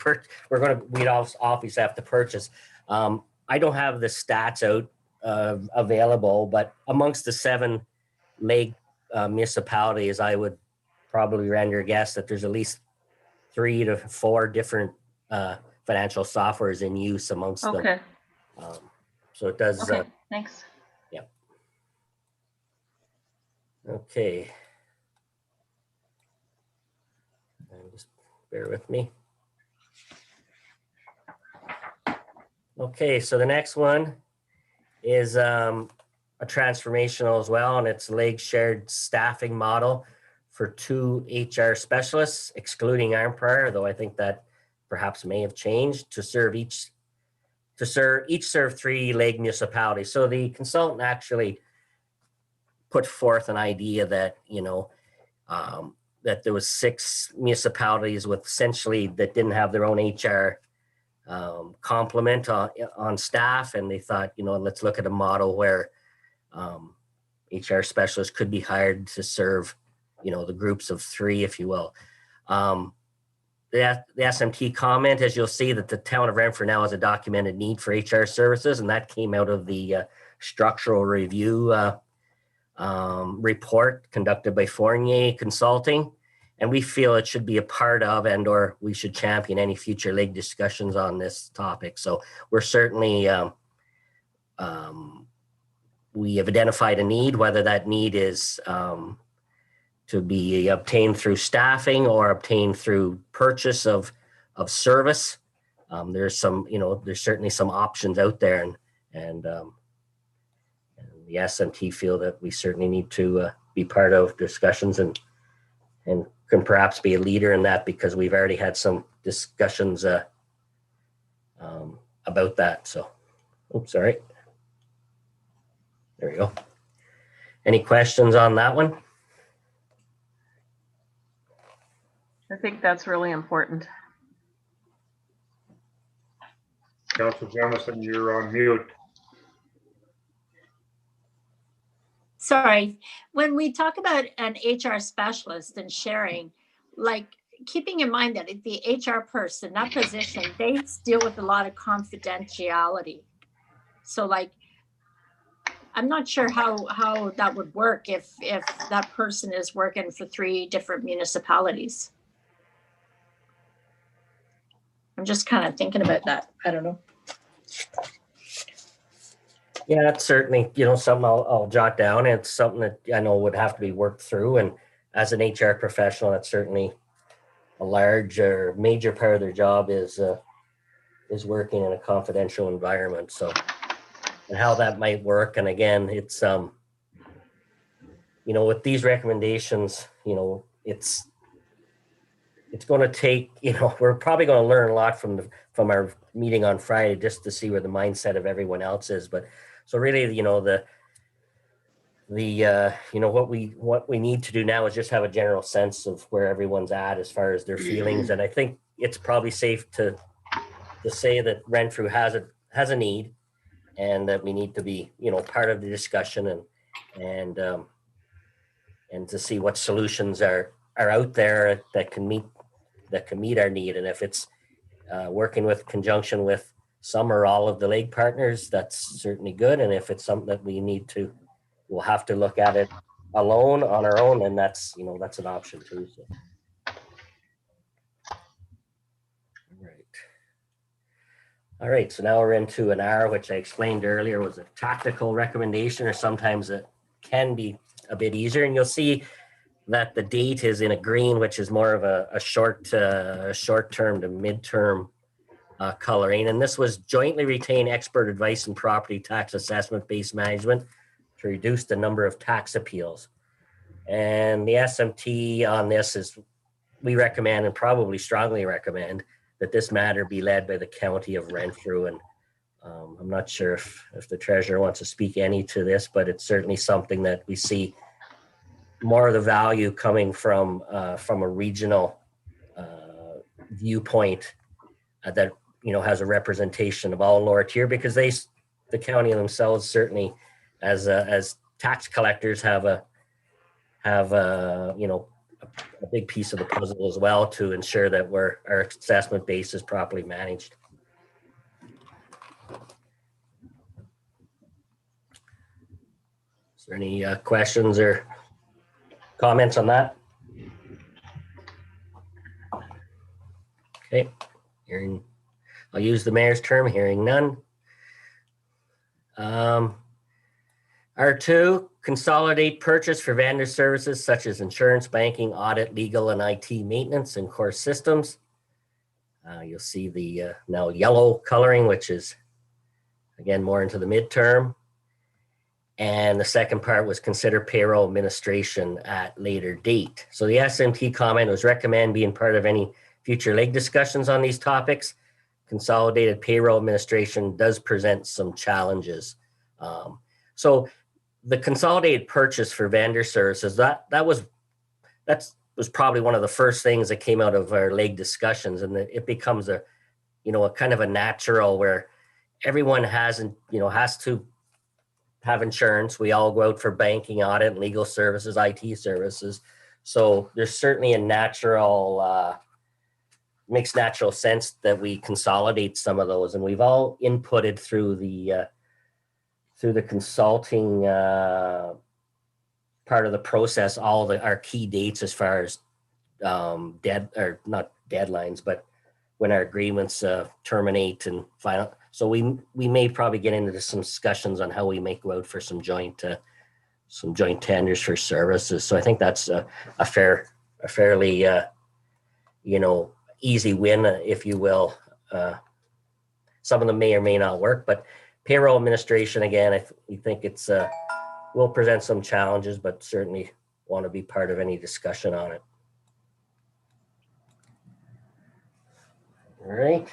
we'd obviously have to purchase. I don't have the stats out available, but amongst the 7 LEG municipalities, I would probably render a guess that there's at least 3 to 4 different financial softwares in use amongst them. Okay. So it does. Okay, thanks. Yeah. Okay. Just bear with me. Okay, so the next one is a transformational as well, and it's LEG shared staffing model for 2 HR specialists, excluding Arnprior, though I think that perhaps may have changed, to serve 3 LEG municipalities. So the consultant actually put forth an idea that, that there was 6 municipalities with essentially that didn't have their own HR complement on staff, and they thought, let's look at a model where HR specialists could be hired to serve, the groups of 3, if you will. The SMT comment, as you'll see, that the town of Renfrew now has a documented need for HR services, and that came out of the structural review report conducted by Fournier Consulting. And we feel it should be a part of, and/or we should champion any future LEG discussions on this topic. So we're certainly, we have identified a need, whether that need is to be obtained through staffing or obtained through purchase of service. There's certainly some options out there, and the SMT feel that we certainly need to be part of discussions and can perhaps be a leader in that, because we've already had some discussions about that. So, oops, sorry. There we go. Any questions on that one? I think that's really important. Councilor Jamison, you're on mute. Sorry, when we talk about an HR specialist and sharing, like keeping in mind that the HR person, that position, they deal with a lot of confidentiality. So like, I'm not sure how that would work if that person is working for 3 different municipalities. I'm just kind of thinking about that. I don't know. Yeah, it's certainly, something I'll jot down. It's something that I know would have to be worked through. And as an HR professional, that's certainly a large or major part of their job is working in a confidential environment. So, and how that might work. And again, it's, with these recommendations, it's going to take, we're probably going to learn a lot from our meeting on Friday just to see where the mindset of everyone else is. But so really, what we need to do now is just have a general sense of where everyone's at as far as their feelings. And I think it's probably safe to say that Renfrew has a need, and that we need to be, part of the discussion and to see what solutions are out there that can meet our need. And if it's working with conjunction with some or all of the lake partners, that's certainly good. And if it's something that we'll have to look at it alone on our own, and that's an option too. So. All right, so now we're into an R, which I explained earlier was a tactical recommendation, or sometimes it can be a bit easier. And you'll see that the date is in a green, which is more of a short-term to mid-term coloring. And this was jointly retain expert advice in property tax assessment-based management to reduce the number of tax appeals. And the SMT on this is, we recommend, and probably strongly recommend, that this matter be led by the County of Renfrew. And I'm not sure if the treasurer wants to speak any to this, but it's certainly something that we see more of the value coming from a regional viewpoint that has a representation of all lower tier, because the county themselves certainly as tax collectors have a big piece of the puzzle as well to ensure that our assessment base is properly managed. Is there any questions or comments on that? Okay, I'll use the mayor's term, hearing none. R2, consolidate purchase for vendor services such as insurance, banking, audit, legal, and IT maintenance and core systems. You'll see the now yellow coloring, which is again more into the midterm. And the second part was consider payroll administration at later date. So the SMT comment was recommend being part of any future lake discussions on these topics. Consolidated payroll administration does present some challenges. So the consolidated purchase for vendor services, that was probably one of the first things that came out of our lake discussions, and it becomes a kind of a natural where everyone has to have insurance. We all go out for banking, audit, legal services, IT services. So there's certainly a makes natural sense that we consolidate some of those, and we've all inputted through the consulting part of the process, our key dates as far as not deadlines, but when our agreements terminate and final. So we may probably get into some discussions on how we may go out for some joint tenders for services. So I think that's a fairly easy win, if you will. Some of them may or may not work, but payroll administration, again, we think it's will present some challenges, but certainly want to be part of any discussion on it. All right.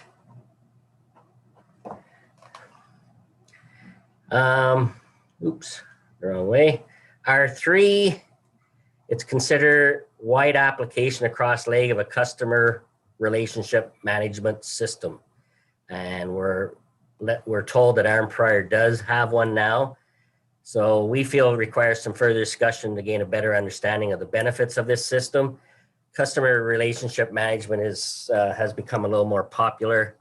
Oops, wrong way. R3, it's consider wide application across leg of a customer relationship management system. And we're told that Arm Prior does have one now. So we feel it requires some further discussion to gain a better understanding of the benefits of this system. Customer relationship management has become a little more popular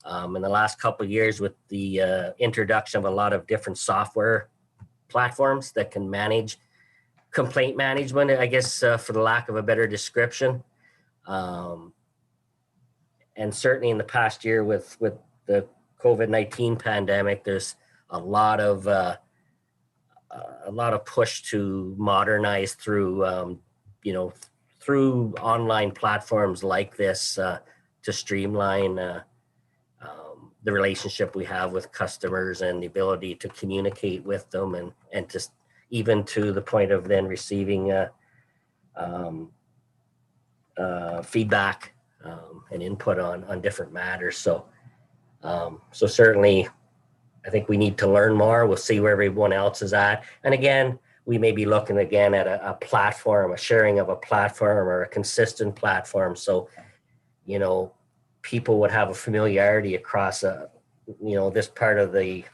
in the last couple of years with the introduction of a lot of different software platforms that can manage complaint management, I guess, for the lack of a better description. And certainly in the past year with the COVID-19 pandemic, there's a lot of push to modernize through, through online platforms like this to streamline the relationship we have with customers and the ability to communicate with them and just even to the point of then receiving feedback and input on different matters. So certainly I think we need to learn more. We'll see where everyone else is at. And again, we may be looking again at a platform, a sharing of a platform or a consistent platform. So, people would have a familiarity across this part of the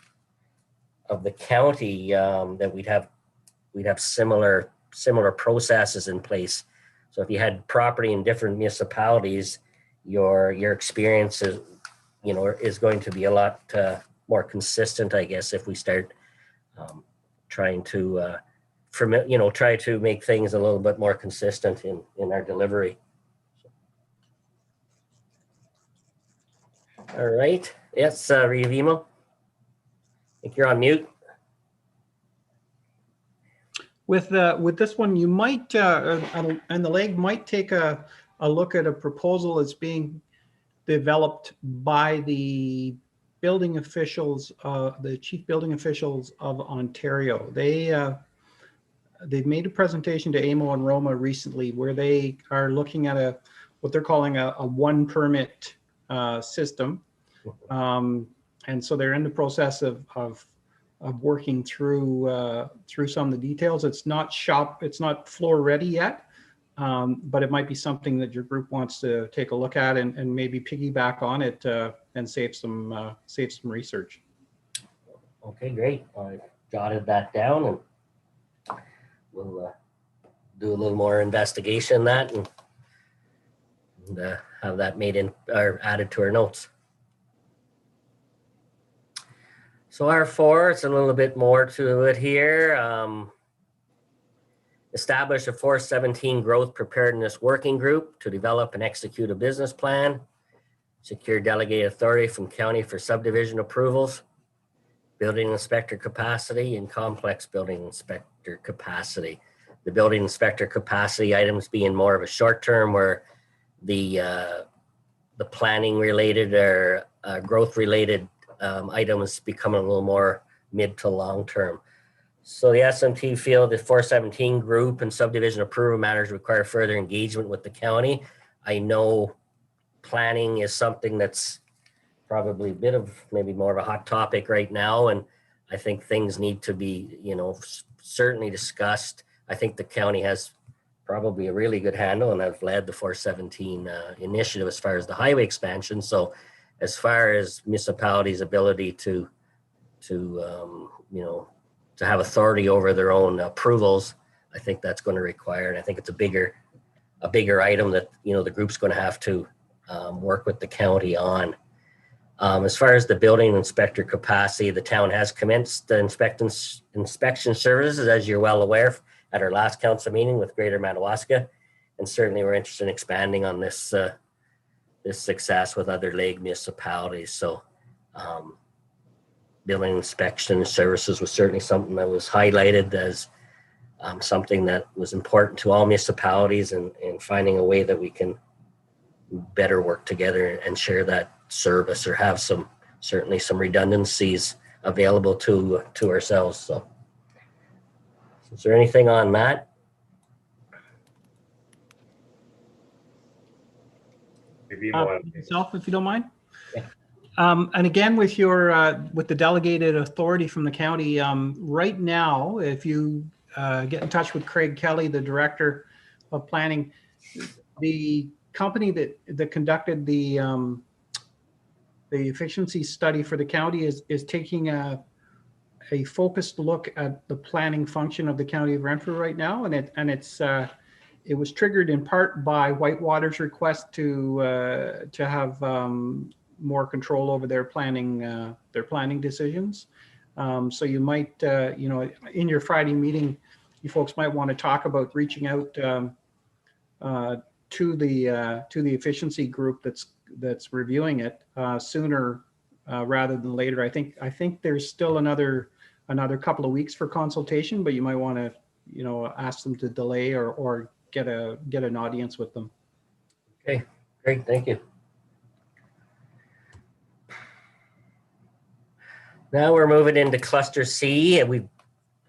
county, that we'd have similar processes in place. So if you had property in different municipalities, your experience is going to be a lot more consistent, I guess, if we start trying to try to make things a little bit more consistent in our delivery. All right. Yes, Rivimo. I think you're on mute. With this one, you might, and the leg might take a look at a proposal that's being developed by the building officials, the chief building officials of Ontario. They've made a presentation to AMO and Roma recently where they are looking at what they're calling a one permit system. And so they're in the process of working through some of the details. It's not floor ready yet, but it might be something that your group wants to take a look at and maybe piggyback on it and save some research. Okay, great. I jotted that down, and we'll do a little more investigation on that and have that made in or added to our notes. So R4, it's a little bit more to it here. Establish a 417 growth preparedness working group to develop and execute a business plan. Secure delegated authority from county for subdivision approvals. Building inspector capacity and complex building inspector capacity. The building inspector capacity items being more of a short term, where the planning related or growth related items becoming a little more mid to long term. So the SMT feel the 417 group and subdivision approval matters require further engagement with the county. I know planning is something that's probably a bit of maybe more of a hot topic right now, and I think things need to be, certainly discussed. I think the county has probably a really good handle, and I've led the 417 initiative as far as the highway expansion. So as far as municipalities' ability to have authority over their own approvals, I think that's going to require, and I think it's a bigger item that, the group's going to have to work with the county on. As far as the building inspector capacity, the town has commenced the inspection services, as you're well aware, at our last council meeting with Greater Madawaska. And certainly we're interested in expanding on this success with other Lake municipalities. So building inspection services was certainly something that was highlighted as something that was important to all municipalities, and finding a way that we can better work together and share that service, or have certainly some redundancies available to ourselves. So is there anything on that? Myself, if you don't mind. Yeah. And again, with the delegated authority from the county, right now, if you get in touch with Craig Kelly, the director of planning, the company that conducted the efficiency study for the county is taking a focused look at the planning function of the county of Renfrew right now, and it was triggered in part by Whitewater's request to have more control over their planning decisions. So you might, in your Friday meeting, you folks might want to talk about reaching out to the efficiency group that's reviewing it sooner rather than later. I think there's still another couple of weeks for consultation, but you might want to, ask them to delay or get an audience with them. Okay, great, thank you. Now we're moving into cluster C, and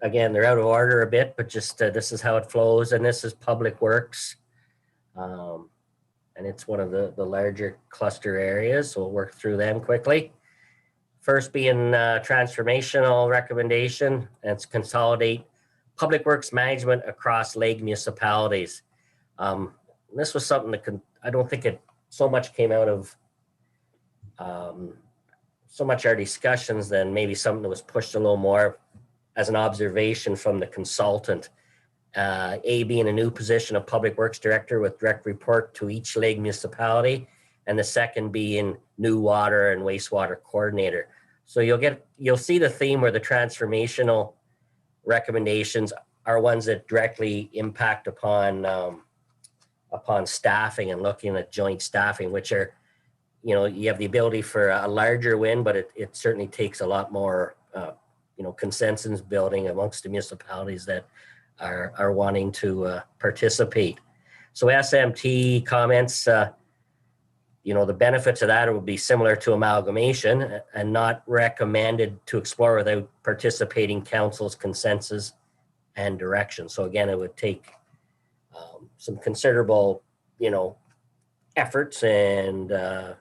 again, they're out of order a bit, but just this is how it flows, and this is Public Works. And it's one of the larger cluster areas, so we'll work through them quickly. First being transformational recommendation, and it's consolidate public works management across Lake municipalities. This was something that I don't think it so much came out of so much our discussions than maybe something that was pushed a little more as an observation from the consultant. A being a new position of Public Works Director with direct report to each Lake municipality, and the second being new water and wastewater coordinator. So you'll see the theme where the transformational recommendations are ones that directly impact upon staffing and looking at joint staffing, which are, you have the ability for a larger win, but it certainly takes a lot more, consensus building amongst the municipalities that are wanting to participate. So SMT comments, the benefits of that would be similar to amalgamation and not recommended to explore without participating council's consensus and direction. So again, it would take some considerable, efforts and a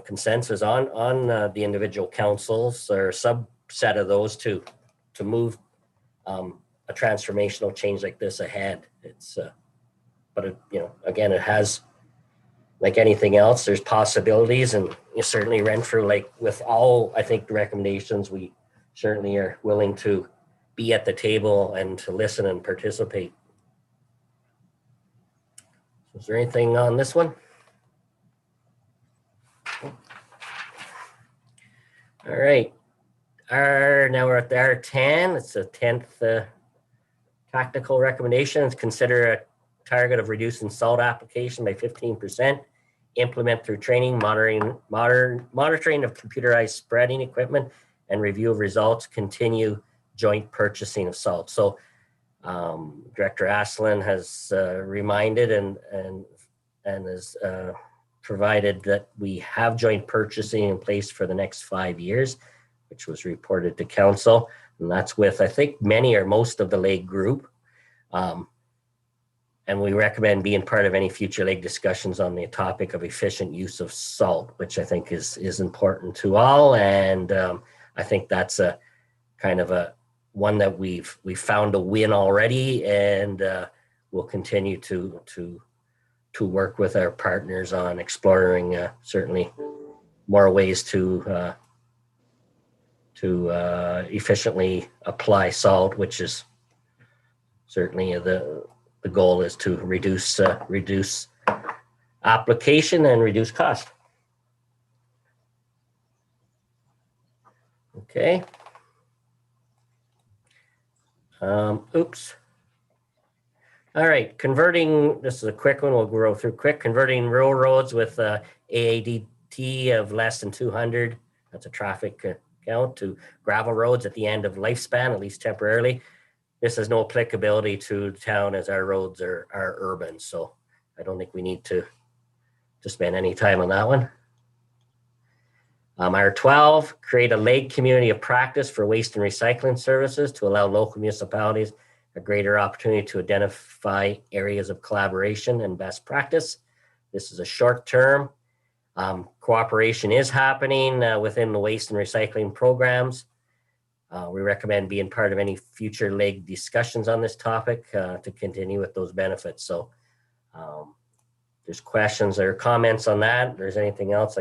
consensus on the individual councils or subset of those to move a transformational change like this ahead. It's, again, it has, like anything else, there's possibilities, and certainly Renfrew, like with all, I think, the recommendations, we certainly are willing to be at the table and to listen and participate. Is there anything on this one? All right. Now we're at the R10. It's the 10th tactical recommendations. Consider a target of reducing salt application by 15%. Implement through training, monitoring of computerized spreading equipment, and review of results. Continue joint purchasing of salt. So Director Asselin has reminded and has provided that we have joint purchasing in place for the next 5 years, which was reported to council. And that's with, I think, many or most of the Lake group. And we recommend being part of any future Lake discussions on the topic of efficient use of salt, which I think is important to all. And I think that's a kind of a one that we've found a win already, and we'll continue to work with our partners on exploring certainly more ways to efficiently apply salt, which is certainly the goal is to reduce application and reduce cost. Okay. Oops. All right, converting, this is a quick one, we'll go through quick. Converting rural roads with AADT of less than 200, that's a traffic count, to gravel roads at the end of lifespan, at least temporarily. This has no applicability to town as our roads are urban, so I don't think we need to spend any time on that one. R12, create a Lake community of practice for waste and recycling services to allow local municipalities a greater opportunity to identify areas of collaboration and best practice. This is a short term. Cooperation is happening within the waste and recycling programs. We recommend being part of any future Lake discussions on this topic to continue with those benefits. So there's questions or comments on that. If there's anything else,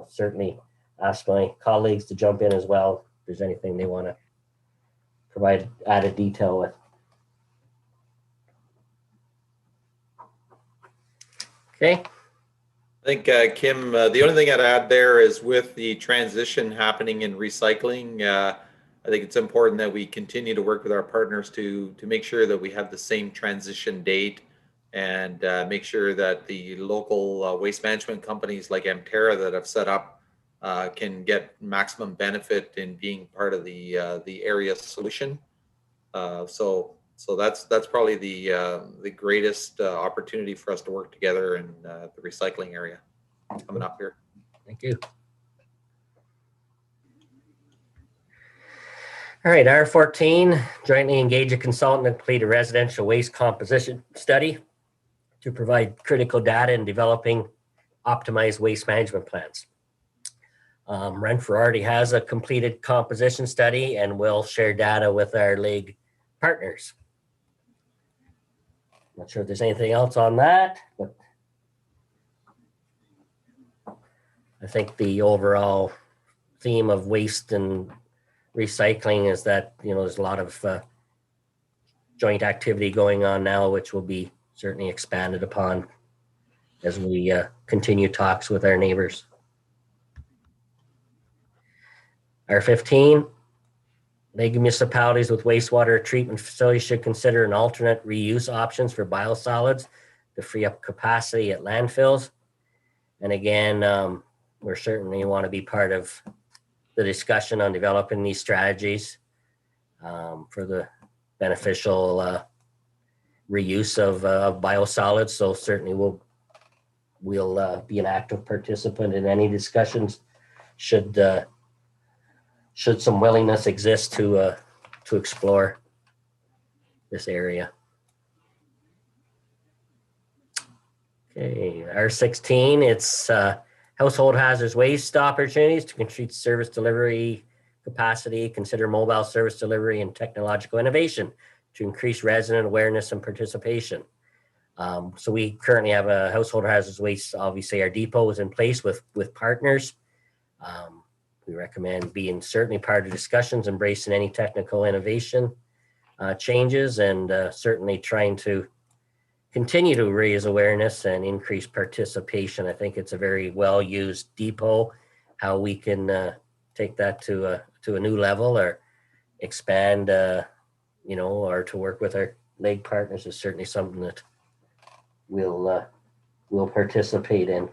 certainly ask my colleagues to jump in as well if there's anything they want to provide added detail with. Okay. I think, Kim, the only thing I'd add there is with the transition happening in recycling, I think it's important that we continue to work with our partners to make sure that we have the same transition date and make sure that the local waste management companies like Amterra that have set up can get maximum benefit in being part of the area solution. So that's probably the greatest opportunity for us to work together in the recycling area coming up here. Thank you. All right, R14, jointly engage a consultant to complete a residential waste composition study to provide critical data in developing optimized waste management plans. Renfrew already has a completed composition study and will share data with our league partners. Not sure if there's anything else on that, but I think the overall theme of waste and recycling is that, you know, there's a lot of joint activity going on now, which will be certainly expanded upon as we continue talks with our neighbors. R15, League municipalities with wastewater treatment facilities should consider an alternate reuse options for biosolids to free up capacity at landfills. And again, we're certainly want to be part of the discussion on developing these strategies for the beneficial reuse of biosolids. So certainly we'll be an active participant in any discussions should some willingness exist to explore this area. Okay, R16, it's household hazardous waste opportunities to increase service delivery capacity, consider mobile service delivery and technological innovation to increase resident awareness and participation. So we currently have a household hazardous waste, obviously our depot is in place with partners. We recommend being certainly part of discussions, embracing any technical innovation changes, and certainly trying to continue to raise awareness and increase participation. I think it's a very well-used depot. How we can take that to a new level or expand, you know, or to work with our league partners is certainly something that we'll participate in.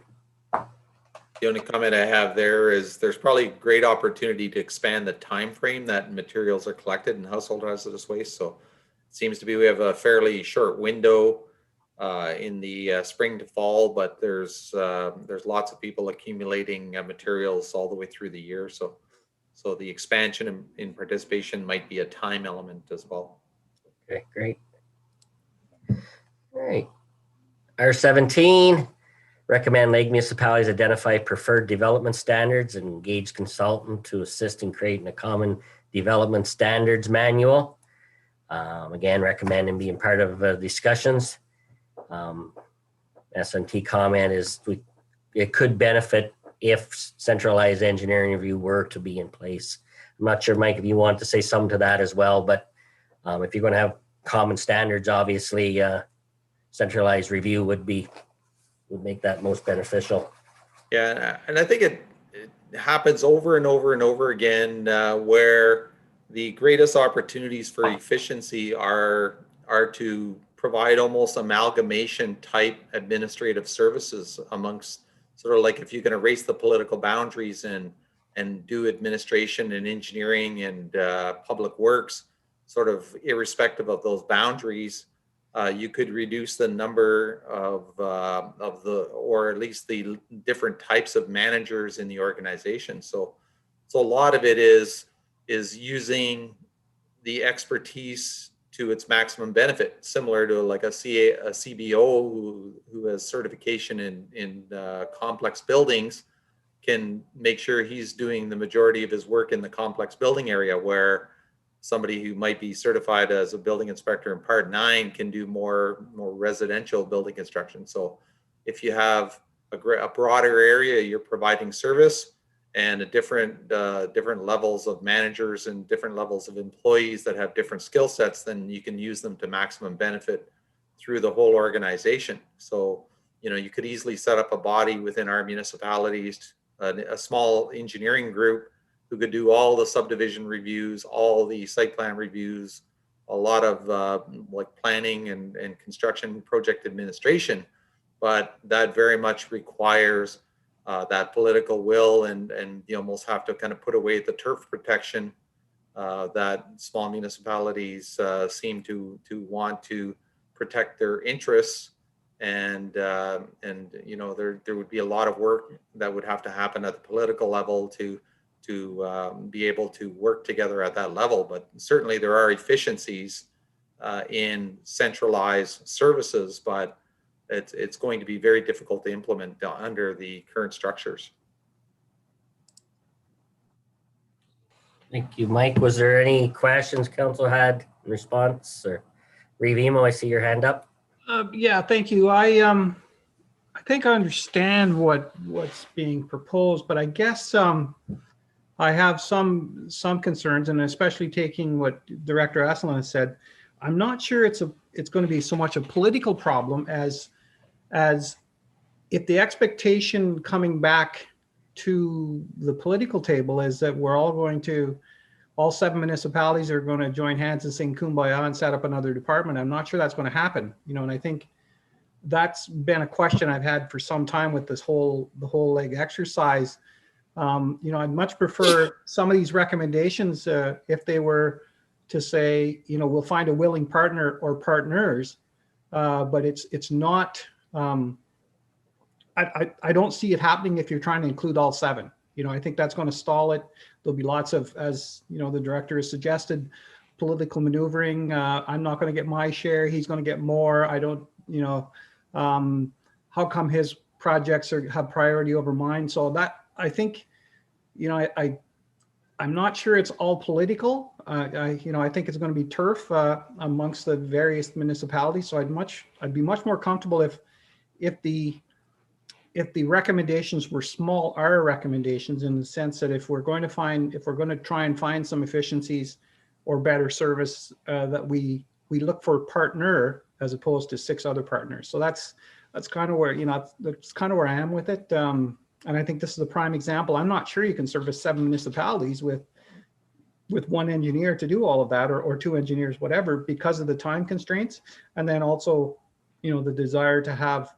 The only comment I have there is there's probably great opportunity to expand the time frame that materials are collected in household hazardous waste. So it seems to be we have a fairly short window in the spring to fall, but there's lots of people accumulating materials all the way through the year. So the expansion in participation might be a time element as well. Okay, great. All right. R17, recommend Lake municipalities identify preferred development standards and engage consultant to assist in creating a common development standards manual. Again, recommending being part of discussions. SMT comment is it could benefit if centralized engineering review were to be in place. I'm not sure, Mike, if you want to say something to that as well, but if you're going to have common standards, obviously centralized review would make that most beneficial. Yeah, and I think it happens over and over and over again where the greatest opportunities for efficiency are to provide almost amalgamation type administrative services amongst sort of like if you can erase the political boundaries and do administration and engineering and public works sort of irrespective of those boundaries. You could reduce the number or at least the different types of managers in the organization. So a lot of it is using the expertise to its maximum benefit, similar to like a CBO who has certification in complex buildings can make sure he's doing the majority of his work in the complex building area, where somebody who might be certified as a building inspector in Part 9 can do more residential building construction. So if you have a broader area, you're providing service, and different levels of managers and different levels of employees that have different skill sets, then you can use them to maximum benefit through the whole organization. So, you know, you could easily set up a body within our municipalities, a small engineering group who could do all the subdivision reviews, all the site plan reviews, a lot of like planning and construction project administration. But that very much requires that political will, and you almost have to kind of put away the turf protection that small municipalities seem to want to protect their interests. And you know, there would be a lot of work that would have to happen at the political level to be able to work together at that level. But certainly there are efficiencies in centralized services, but it's going to be very difficult to implement under the current structures. Thank you, Mike. Was there any questions council had in response? Or Reeve Emo, I see your hand up. Yeah, thank you. I think I understand what's being proposed, but I guess I have some concerns, and especially taking what Director Asselin said, I'm not sure it's going to be so much a political problem as if the expectation coming back to the political table is that all 7 municipalities are going to join hands and sing Kumbaya and set up another department. I'm not sure that's going to happen, you know, and I think that's been a question I've had for some time with the whole leg exercise. You know, I'd much prefer some of these recommendations if they were to say, you know, we'll find a willing partner or partners, but it's not. I don't see it happening if you're trying to include all 7. You know, I think that's going to stall it. There'll be lots of, as you know, the director has suggested, political maneuvering. I'm not going to get my share. He's going to get more. I don't, you know, how come his projects have priority over mine? So that, I think, you know, I'm not sure it's all political. You know, I think it's going to be turf amongst the various municipalities. So I'd be much more comfortable if the recommendations were small R recommendations, in the sense that if we're going to try and find some efficiencies or better service, that we look for a partner as opposed to 6 other partners. So that's kind of where, you know, that's kind of where I am with it. And I think this is a prime example. I'm not sure you can service 7 municipalities with 1 engineer to do all of that, or 2 engineers, whatever, because of the time constraints. And then also, you know, the desire to have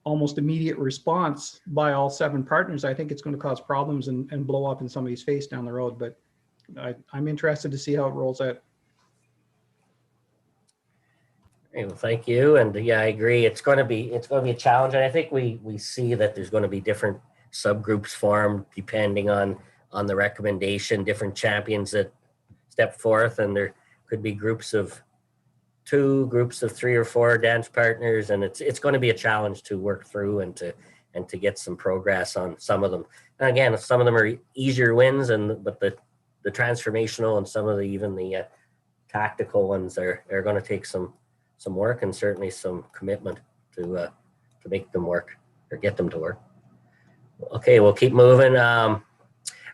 almost immediate response by all 7 partners. I think it's going to cause problems and blow up in somebody's face down the road. But I'm interested to see how it rolls out. Well, thank you. And yeah, I agree. It's going to be a challenge. And I think we see that there's going to be different subgroups formed depending on the recommendation, different champions that step forth, and there could be groups of 2, groups of 3 or 4 dance partners, and it's going to be a challenge to work through and to get some progress on some of them. And again, some of them are easier wins, but the transformational and some of the tactical ones are going to take some work and certainly some commitment to make them work or get them to work. Okay, we'll keep moving.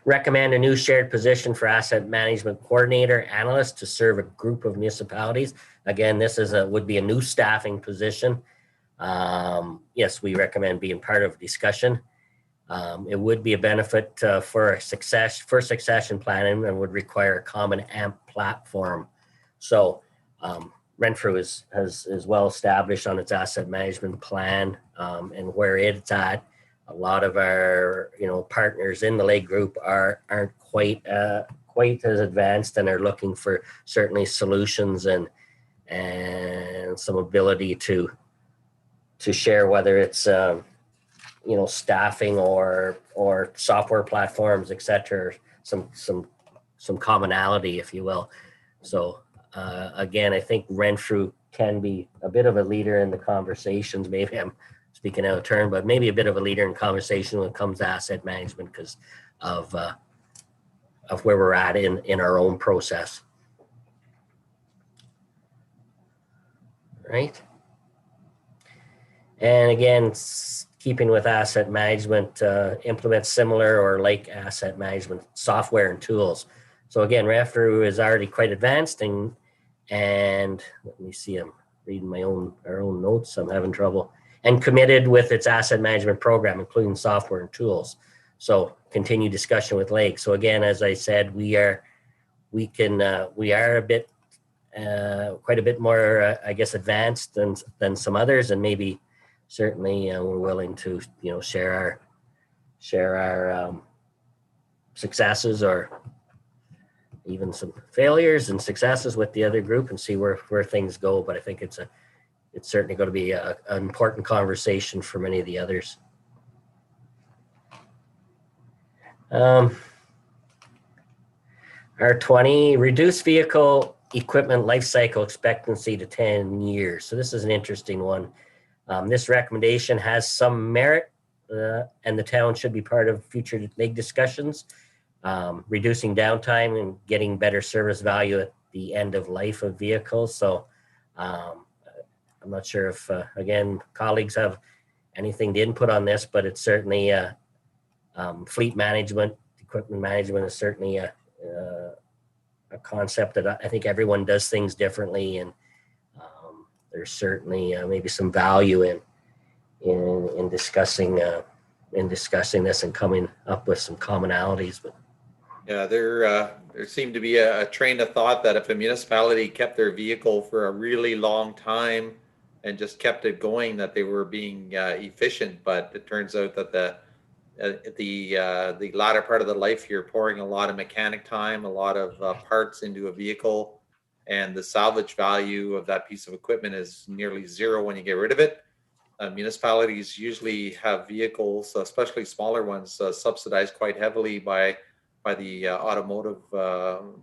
Recommend a new shared position for asset management coordinator analyst to serve a group of municipalities. Again, this would be a new staffing position. Yes, we recommend being part of a discussion. It would be a benefit for succession planning, and would require a common AMP platform. So Renfrew is well established on its asset management plan, and where it's at. A lot of our, you know, partners in the Lake Group aren't quite as advanced, and are looking for certainly solutions and some ability to share, whether it's you know, staffing or software platforms, etc. Some commonality, if you will. So again, I think Renfrew can be a bit of a leader in the conversations. Maybe I'm speaking out of turn, but maybe a bit of a leader in conversation when it comes to asset management because of where we're at in our own process. Right. And again, keeping with asset management, implement similar or like asset management software and tools. So again, REFRU is already quite advanced, and let me see, I'm reading our own notes. I'm having trouble. And committed with its asset management program, including software and tools. So continue discussion with Lake. So again, as I said, we are a bit, quite a bit more, I guess, advanced than some others, and maybe certainly we're willing to, share our successes or even some failures and successes with the other group and see where things go. But I think it's certainly going to be an important conversation for many of the others. R20, reduce vehicle equipment life cycle expectancy to 10 years. So this is an interesting one. This recommendation has some merit, and the town should be part of future lake discussions. Reducing downtime and getting better service value at the end of life of vehicles. So I'm not sure if, again, colleagues have anything to input on this, but it's certainly fleet management, equipment management is certainly a concept that I think everyone does things differently, and there's certainly maybe some value in discussing this and coming up with some commonalities. But yeah, there seemed to be a train of thought that if a municipality kept their vehicle for a really long time and just kept it going, that they were being efficient. But it turns out that the latter part of the life, you're pouring a lot of mechanic time, a lot of parts into a vehicle, and the salvage value of that piece of equipment is nearly zero when you get rid of it. Municipalities usually have vehicles, especially smaller ones, subsidized quite heavily by the automotive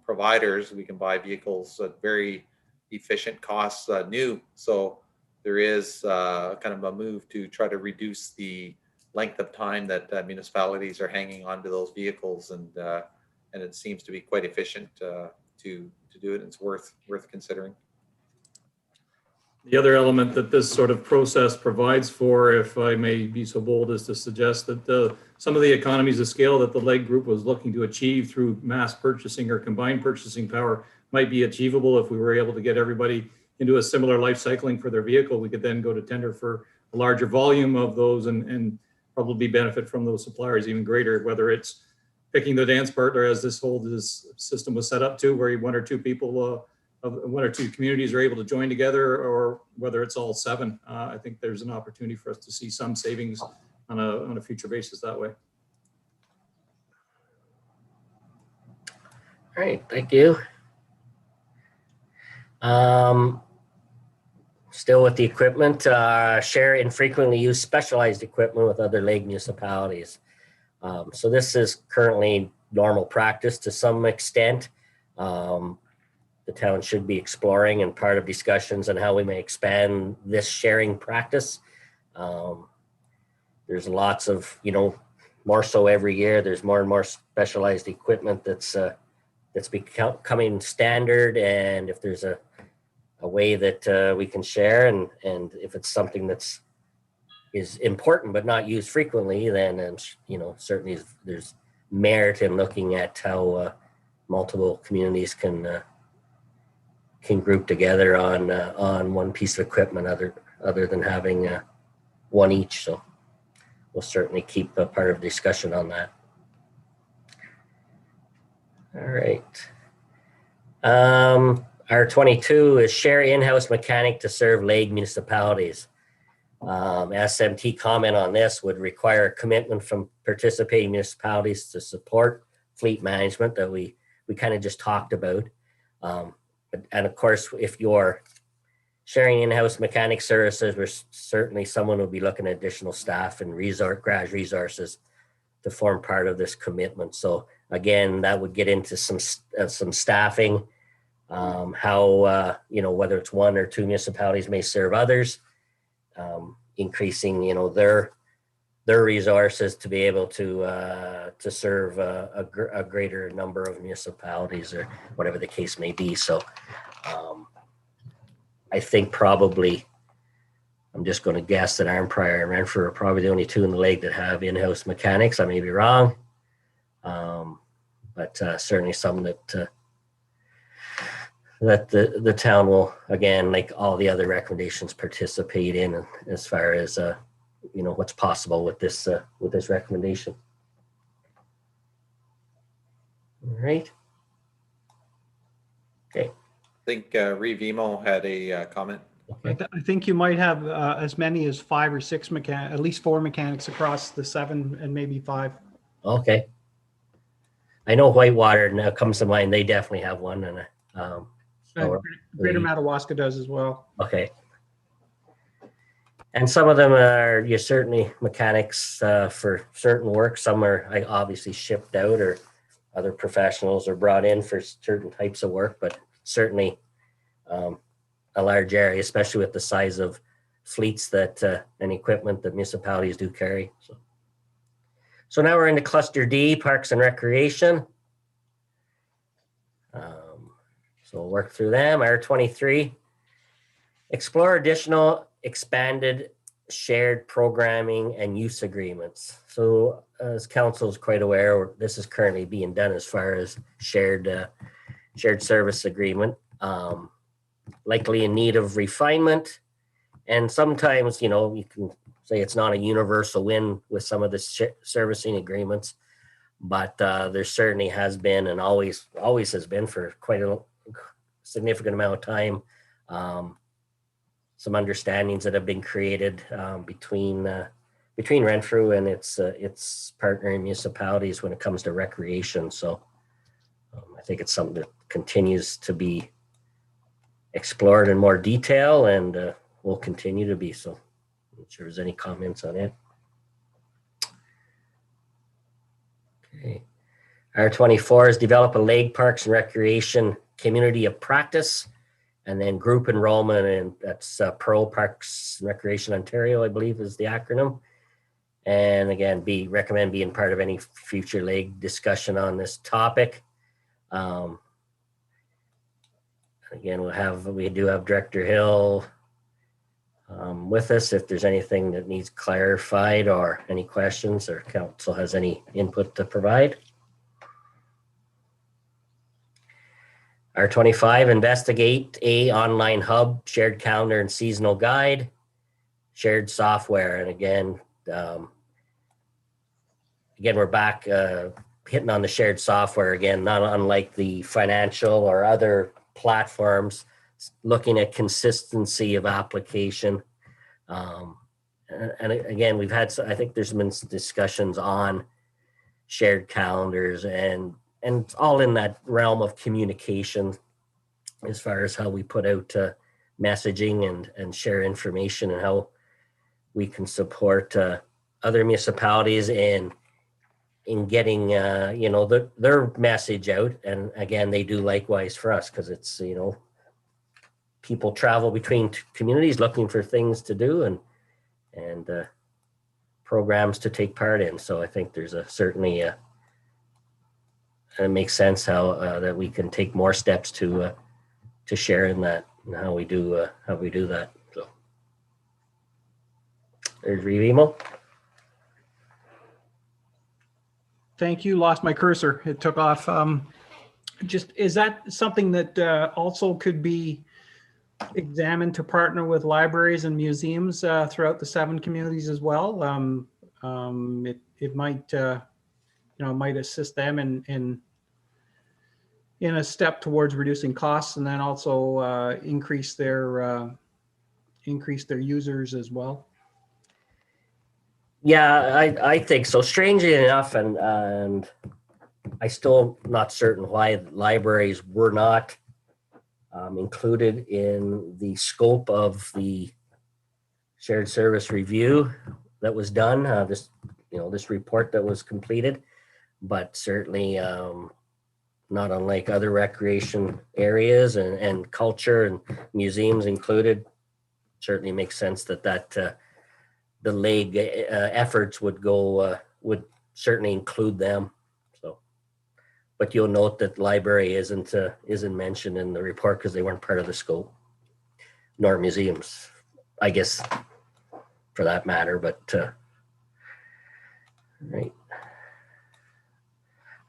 providers. We can buy vehicles at very efficient costs new. So there is kind of a move to try to reduce the length of time that municipalities are hanging on to those vehicles, and it seems to be quite efficient to do it. It's worth considering. The other element that this sort of process provides for, if I may be so bold as to suggest that some of the economies of scale that the Lake Group was looking to achieve through mass purchasing or combined purchasing power might be achievable if we were able to get everybody into a similar life cycling for their vehicle. We could then go to tender for a larger volume of those and probably benefit from those suppliers even greater, whether it's picking the dance partner as this system was set up to, where one or two people one or two communities are able to join together, or whether it's all seven. I think there's an opportunity for us to see some savings on a future basis that way. all right, thank you. Still with the equipment, share infrequently used specialized equipment with other lake municipalities. So this is currently normal practice to some extent. The town should be exploring and part of discussions on how we may expand this sharing practice. There's lots of, more so every year, there's more and more specialized equipment that's becoming standard. And if there's a way that we can share, and if it's something is important but not used frequently, then certainly there's merit in looking at how multiple communities can group together on one piece of equipment other than having one each. So we'll certainly keep a part of the discussion on that. All right. R22 is share in-house mechanic to serve lake municipalities. SMT comment on this would require a commitment from participating municipalities to support fleet management that we kind of just talked about. And of course, if you're sharing in-house mechanic services, we're certainly someone will be looking at additional staff and garage resources to form part of this commitment. So again, that would get into some staffing, how, whether it's one or two municipalities may serve others, increasing, their resources to be able to serve a greater number of municipalities, or whatever the case may be. So I think probably I'm just going to guess that Arnprior and Renfrew are probably the only two in the lake that have in-house mechanics. I may be wrong. But certainly some that the town will, again, like all the other recommendations, participate in as far as what's possible with this recommendation. All right. Okay. I think Reeve Emo had a comment. I think you might have as many as 5 or 6 at least 4 mechanics across the 7 and maybe 5. Okay. I know Whitewater now comes to mind. They definitely have one, and Greater Madawaska does as well. okay. And some of them are certainly mechanics for certain work. Some are obviously shipped out, or other professionals are brought in for certain types of work. But certainly a large area, especially with the size of fleets that and equipment that municipalities do carry. So now we're into Cluster D, Parks and Recreation. So we'll work through them. R23, explore additional expanded shared programming and use agreements. So as council is quite aware, this is currently being done as far as shared service agreement, likely in need of refinement. And sometimes, you can say it's not a universal win with some of the servicing agreements, but there certainly has been, and always has been for quite a significant amount of time, some understandings that have been created between Renfrew and its partnering municipalities when it comes to recreation. So I think it's something that continues to be explored in more detail and will continue to be. So I'm not sure if there's any comments on it. Okay. R24 is develop a lake parks and recreation community of practice, and then group enrollment, and that's Pro Parks and Recreation Ontario, I believe is the acronym. And again, recommend being part of any future lake discussion on this topic. Again, we do have Director Hill with us if there's anything that needs clarified or any questions or council has any input to provide. R25, investigate a online hub, shared calendar and seasonal guide, shared software. And again, we're back hitting on the shared software again, not unlike the financial or other platforms, looking at consistency of application. And again, I think there's been some discussions on shared calendars and it's all in that realm of communication as far as how we put out messaging and share information and how we can support other municipalities in getting their message out. And again, they do likewise for us because it's people travel between communities looking for things to do and programs to take part in. So I think there's certainly it makes sense how that we can take more steps to share in that and how we do that. So there's Revimo. Thank you. Lost my cursor. It took off. Is that something that also could be examined to partner with libraries and museums throughout the 7 communities as well? It might might assist them in a step towards reducing costs, and then also increase their users as well. Yeah, I think so. Strangely enough, and I still not certain why libraries were not included in the scope of the shared service review that was done. This report that was completed, but certainly not unlike other recreation areas and culture and museums included. Certainly makes sense that the league efforts would certainly include them. So, but you'll note that library isn't mentioned in the report because they weren't part of the scope, nor museums. I guess for that matter, but, right.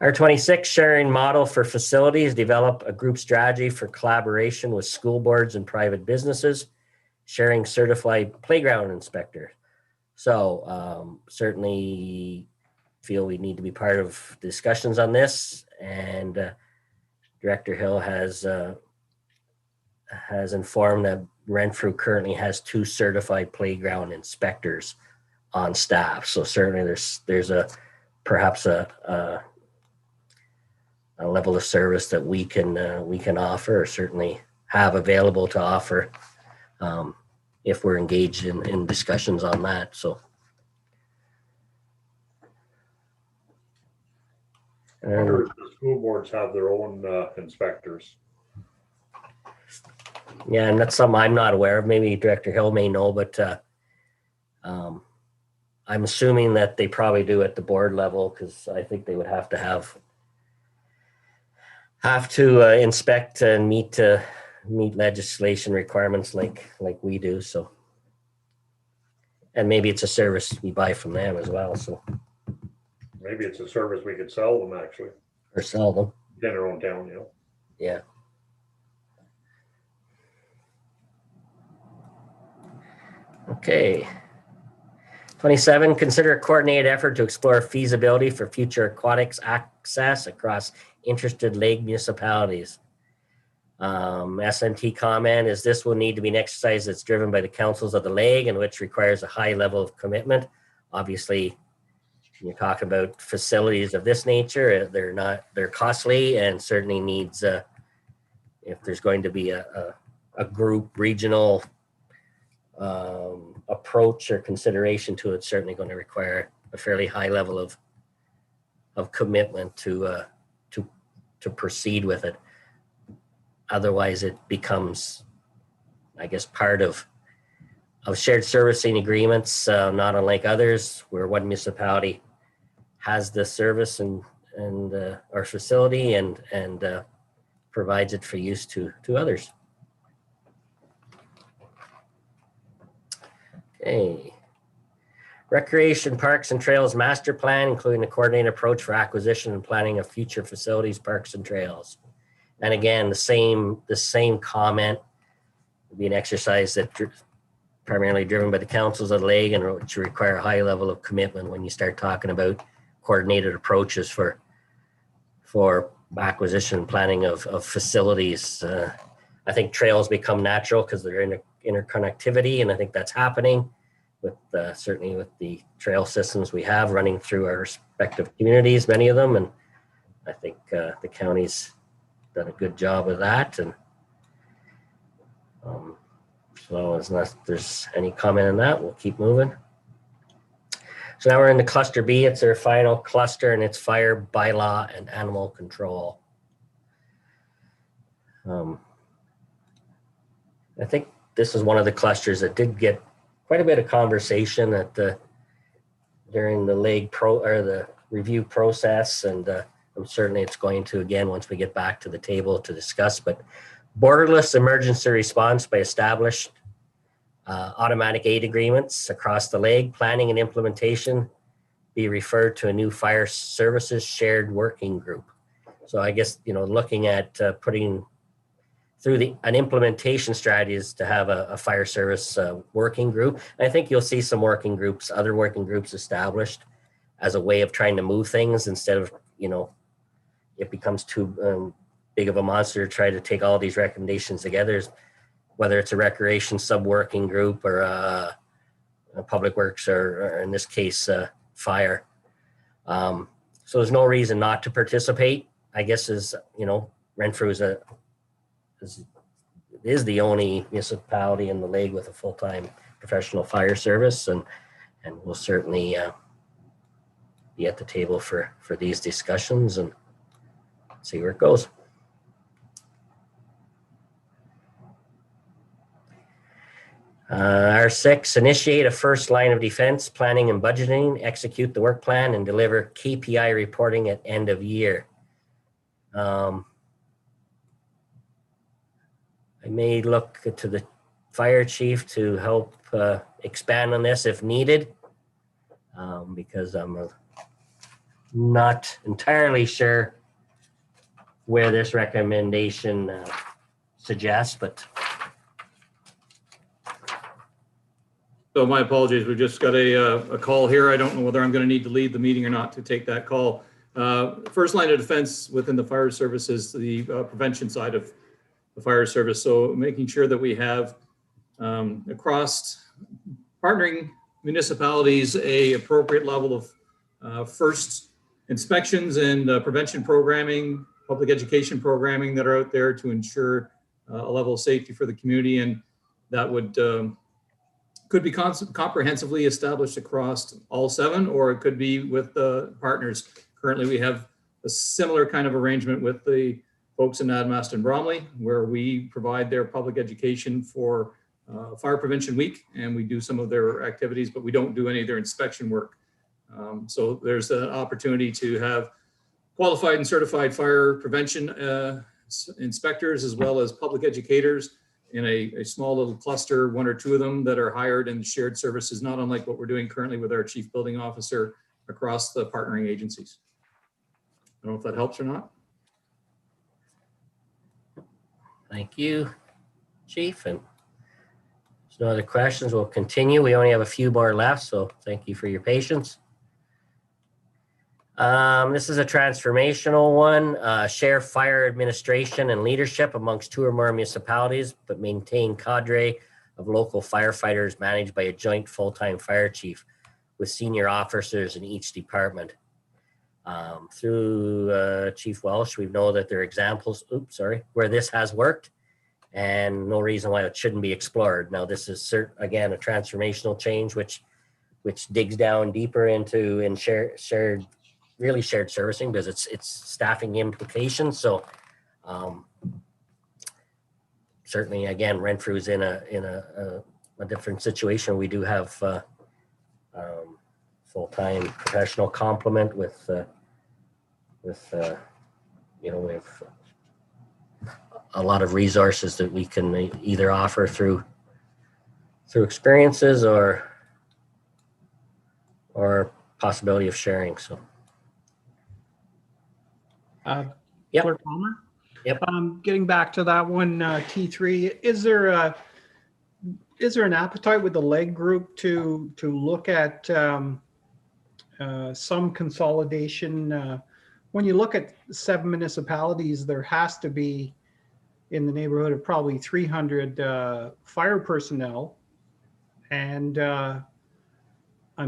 R26, sharing model for facilities, develop a group strategy for collaboration with school boards and private businesses, sharing certified playground inspector. So certainly feel we need to be part of discussions on this, and Director Hill has informed that Renfrew currently has 2 certified playground inspectors on staff. So certainly there's perhaps a level of service that we can offer, or certainly have available to offer, if we're engaged in discussions on that. So. Wonder if the school boards have their own inspectors. Yeah, and that's something I'm not aware of. Maybe Director Hill may know, but I'm assuming that they probably do at the board level, because I think they would have to inspect and meet legislation requirements like we do. So, and maybe it's a service we buy from them as well. So, Maybe it's a service we could sell them, actually, or sell them. in our own town, Yeah. Okay. 27, consider a coordinated effort to explore feasibility for future aquatics access across interested lake municipalities. SNT comment is this will need to be an exercise that's driven by the councils of the lake and which requires a high level of commitment. Obviously, you're talking about facilities of this nature, they're costly, and certainly needs, if there's going to be a group regional approach or consideration to it, certainly going to require a fairly high level of commitment to proceed with it. Otherwise, it becomes, I guess, part of shared servicing agreements, not unlike others, where one municipality has the service and our facility and provides it for use to others. Okay. Recreation, Parks and Trails Master Plan, including a coordinated approach for acquisition and planning of future facilities, parks and trails. And again, the same comment would be an exercise that primarily driven by the councils of the lake and which require a high level of commitment when you start talking about coordinated approaches for acquisition and planning of facilities. I think trails become natural because they're interconnectivity, and I think that's happening with certainly with the trail systems we have running through our respective communities, many of them, and I think the county's done a good job of that. And so unless there's any comment on that, we'll keep moving. So now we're in the cluster B. It's our final cluster, and it's fire, bylaw, and animal control. I think this is one of the clusters that did get quite a bit of conversation during the the review process, and certainly it's going to again once we get back to the table to discuss. But borderless emergency response by established automatic aid agreements across the lake, planning and implementation be referred to a new fire services shared working group. So I guess, looking at putting through an implementation strategy is to have a fire service working group. And I think you'll see some other working groups established as a way of trying to move things instead of, it becomes too big of a monster to try to take all these recommendations together, whether it's a recreation sub-working group or a public works or in this case, fire. So there's no reason not to participate, I guess, Renfrew is the only municipality in the lake with a full-time professional fire service, and we'll certainly be at the table for these discussions and see where it goes. R6, initiate a first line of defense, planning and budgeting, execute the work plan, and deliver KPI reporting at end of year. I may look to the fire chief to help expand on this if needed, because I'm not entirely sure where this recommendation suggests, but So my apologies, we just got a call here. I don't know whether I'm going to need to lead the meeting or not to take that call. First line of defense within the fire service is the prevention side of the fire service. So making sure that we have across partnering municipalities a appropriate level of first inspections and prevention programming, public education programming that are out there to ensure a level of safety for the community. And that would could be comprehensively established across all 7, or it could be with partners. Currently, we have a similar kind of arrangement with the folks in Admast and Bromley, where we provide their public education for Fire Prevention Week, and we do some of their activities, but we don't do any of their inspection work. So there's an opportunity to have qualified and certified fire prevention inspectors, as well as public educators in a small little cluster, 1 or 2 of them that are hired in shared services, not unlike what we're doing currently with our chief building officer across the partnering agencies. I don't know if that helps or not. thank you, Chief. And there's no other questions. We'll continue. We only have a few more left, so thank you for your patience. This is a transformational one. Share fire administration and leadership amongst 2 or more municipalities, but maintain cadre of local firefighters managed by a joint full-time fire chief with senior officers in each department. Through Chief Welsh, we know that there are examples, where this has worked, and no reason why it shouldn't be explored. Now, this is again a transformational change, which digs down deeper into shared servicing, because it's staffing implications. So certainly, again, Renfrew is in a different situation. We do have full-time professional complement with we have a lot of resources that we can either offer through experiences or possibility of sharing. So. Yep. Clerk Palmer? Yep. Getting back to that one, T3, is there an appetite with the leg group to look at some consolidation? When you look at 7 municipalities, there has to be in the neighborhood of probably 300 fire personnel, and I'm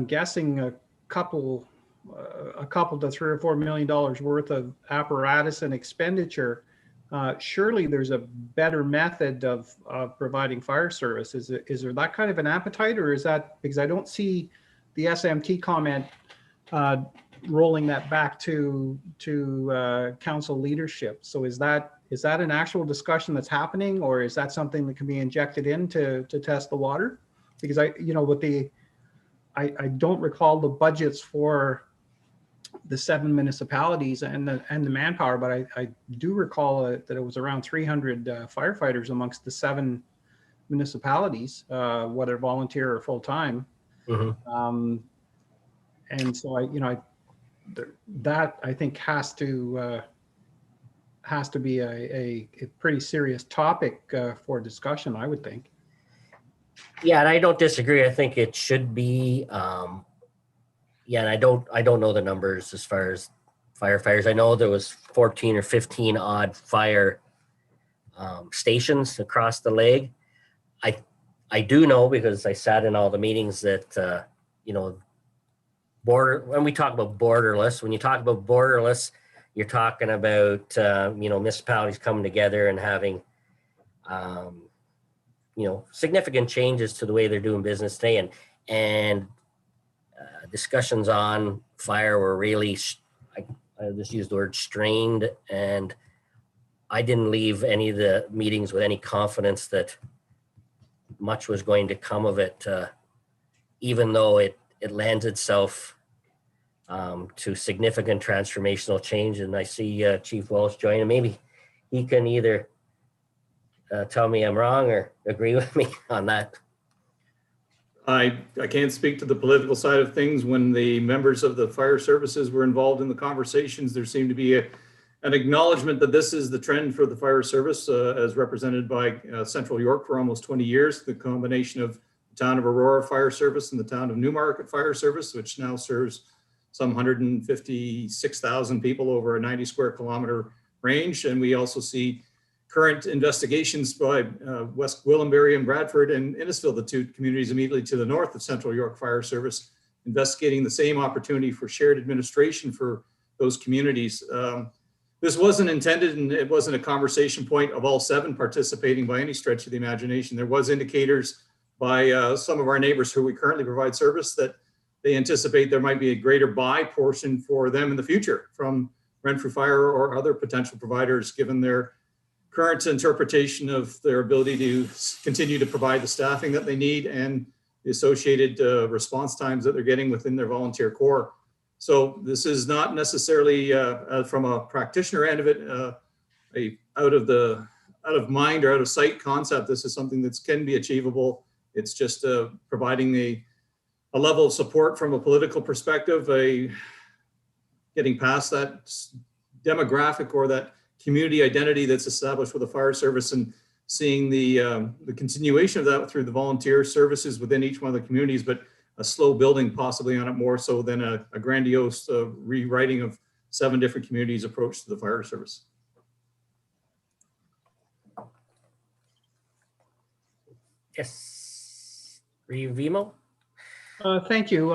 guessing a couple to $3 or $4 million worth of apparatus and expenditure. Surely there's a better method of providing fire service. Is there that kind of an appetite, or is that because I don't see the SMT comment rolling that back to council leadership? So is that an actual discussion that's happening, or is that something that can be injected in to test the water? Because I don't recall the budgets for the 7 municipalities and the manpower, but I do recall that it was around 300 firefighters amongst the 7 municipalities, whether volunteer or full time. Mm-hmm. And so that I think has to be a pretty serious topic for discussion, I would think. Yeah, and I don't disagree. I think it should be. And I don't know the numbers as far as firefighters. I know there was 14 or 15 odd fire stations across the leg. I do know, because I sat in all the meetings, that when we talk about borderless, you're talking about municipalities coming together and having significant changes to the way they're doing business today, and discussions on fire were really, I just used the word strained, and I didn't leave any of the meetings with any confidence that much was going to come of it, even though it lends itself to significant transformational change. And I see Chief Welsh joining. Maybe he can either tell me I'm wrong or agree with me on that. I can't speak to the political side of things. When the members of the fire services were involved in the conversations, there seemed to be an acknowledgement that this is the trend for the fire service, as represented by Central York for almost 20 years. The combination of the town of Aurora Fire Service and the town of Newmarket Fire Service, which now serves some 156,000 people over a 90 square kilometer range. And we also see current investigations by West Gwillimbury and Bradford and Innisfil, the two communities immediately to the north of Central York Fire Service, investigating the same opportunity for shared administration for those communities. This wasn't intended, and it wasn't a conversation point of all 7 participating by any stretch of the imagination. There was indicators by some of our neighbors who we currently provide service that they anticipate there might be a greater buy portion for them in the future from Renfrew Fire or other potential providers, given their current interpretation of their ability to continue to provide the staffing that they need and the associated response times that they're getting within their volunteer corps. So this is not necessarily from a practitioner end of it, a out of mind or out of sight concept. This is something that can be achievable. It's just providing a level of support from a political perspective, getting past that demographic or that community identity that's established with the fire service, and seeing the continuation of that through the volunteer services within each one of the communities, but a slow building possibly on it more so than a grandiose rewriting of 7 different communities' approach to the fire service. Yes, Vimo? Thank you.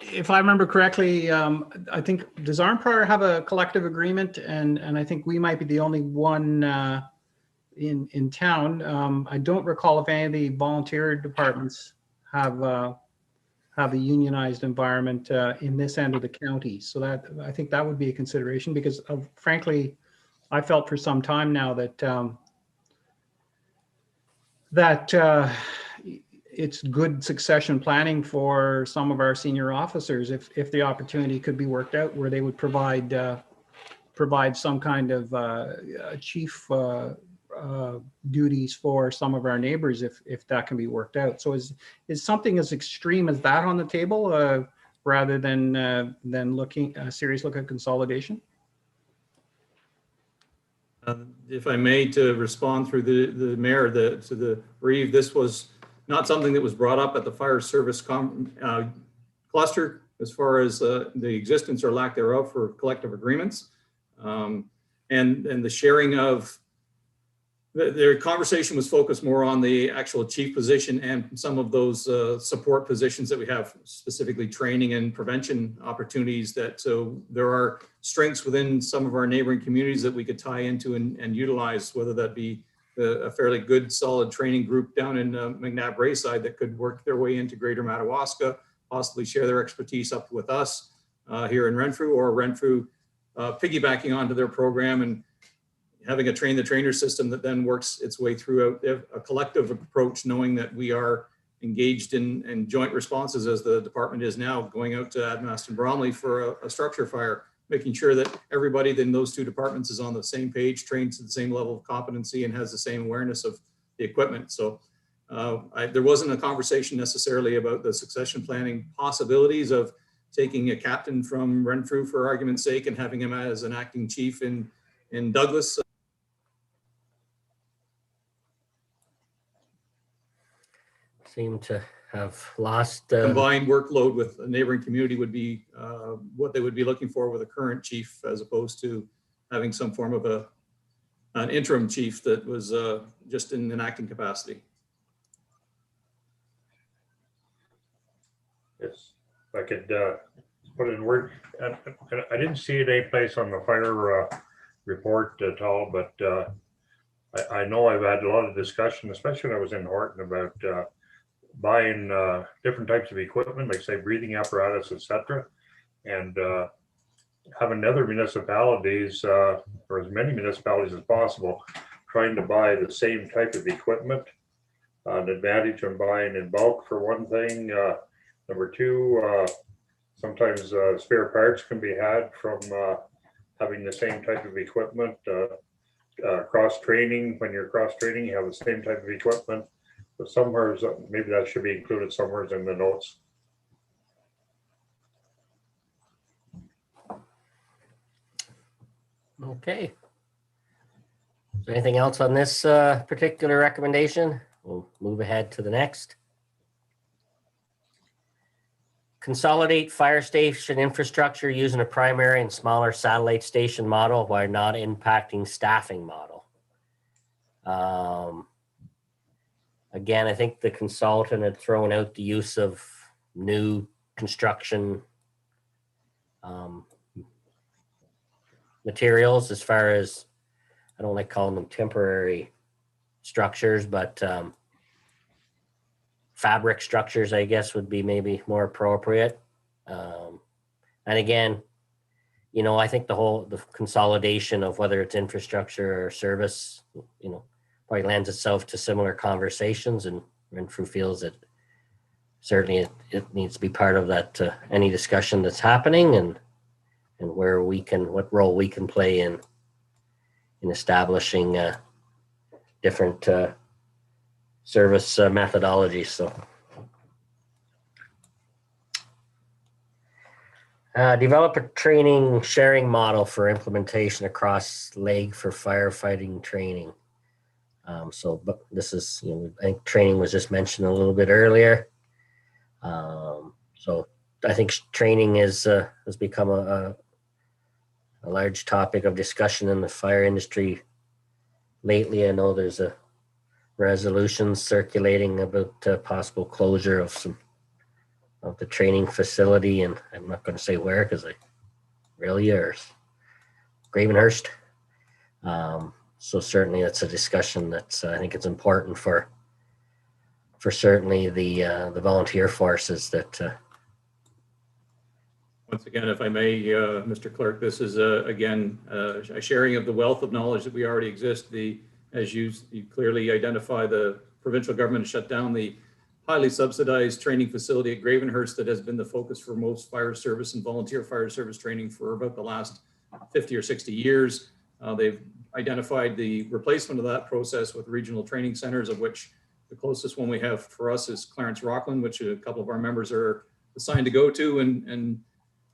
If I remember correctly, I think, does Arnprior have a collective agreement? And I think we might be the only one in town. I don't recall if any of the volunteer departments have a unionized environment in this end of the county. So that, I think that would be a consideration, because frankly, I felt for some time now that it's good succession planning for some of our senior officers if the opportunity could be worked out where they would provide some kind of chief duties for some of our neighbors if that can be worked out. So is something as extreme as that on the table rather than looking a serious look at consolidation? If I may, to respond through the mayor to the Reeve, this was not something that was brought up at the fire service cluster as far as the existence or lack thereof for collective agreements, and the sharing of their conversation was focused more on the actual chief position and some of those support positions that we have, specifically training and prevention opportunities. That so there are strengths within some of our neighboring communities that we could tie into and utilize, whether that be a fairly good solid training group down in McNabb Braeside that could work their way into Greater Madawaska, possibly share their expertise up with us here in Renfrew, or Renfrew piggybacking onto their program and having a train the trainer system that then works its way throughout a collective approach, knowing that we are engaged in joint responses as the department is now, going out to Admast and Bromley for a structure fire, making sure that everybody in those 2 departments is on the same page, trained to the same level of competency, and has the same awareness of the equipment. So there wasn't a conversation necessarily about the succession planning possibilities of taking a captain from Renfrew, for argument's sake, and having him as an acting chief in Douglas. Seem to have lost combined workload with a neighboring community would be what they would be looking for with a current chief, as opposed to having some form of an interim chief that was just in an acting capacity. Yes, if I could put it in words. I didn't see it any place on the fire report at all, but I know I've had a lot of discussion, especially when I was in Horton, about buying different types of equipment, like say breathing apparatus, etc., and having other municipalities, or as many municipalities as possible, trying to buy the same type of equipment. An advantage on buying in bulk, for one thing. Number 2, sometimes spare parts can be had from having the same type of equipment. cross-training, when you're cross-training, you have the same type of equipment. But somewhere, maybe that should be included somewhere in the notes. Okay. Is there anything else on this particular recommendation? We'll move ahead to the next. Consolidate fire station infrastructure using a primary and smaller satellite station model while not impacting staffing model. Again, I think the consultant had thrown out the use of new construction materials as far as, I don't like calling them temporary structures, but fabric structures, I guess, would be maybe more appropriate. And again, you know, I think the consolidation of whether it's infrastructure or service, you know, probably lends itself to similar conversations, and Renfrew feels that certainly it needs to be part of that, any discussion that's happening, and where we can, what role we can play in establishing different service methodologies. So develop a training sharing model for implementation across LEG for firefighting training. But this is, you know, I think training was just mentioned a little bit earlier. So I think training has become a large topic of discussion in the fire industry lately. I know there's a resolution circulating about possible closure of some of the training facility, and I'm not going to say where because I really is Gravenhurst. So certainly that's a discussion that's I think it's important for certainly the volunteer forces that. Once again, if I may, Mr. Clerk, this is again a sharing of the wealth of knowledge that we already exist. As you clearly identify, the provincial government shut down the highly subsidized training facility at Gravenhurst that has been the focus for most fire service and volunteer fire service training for about the last 50 or 60 years. They've identified the replacement of that process with regional training centers, of which the closest one we have for us is Clarence Rockland, which a couple of our members are assigned to go to, and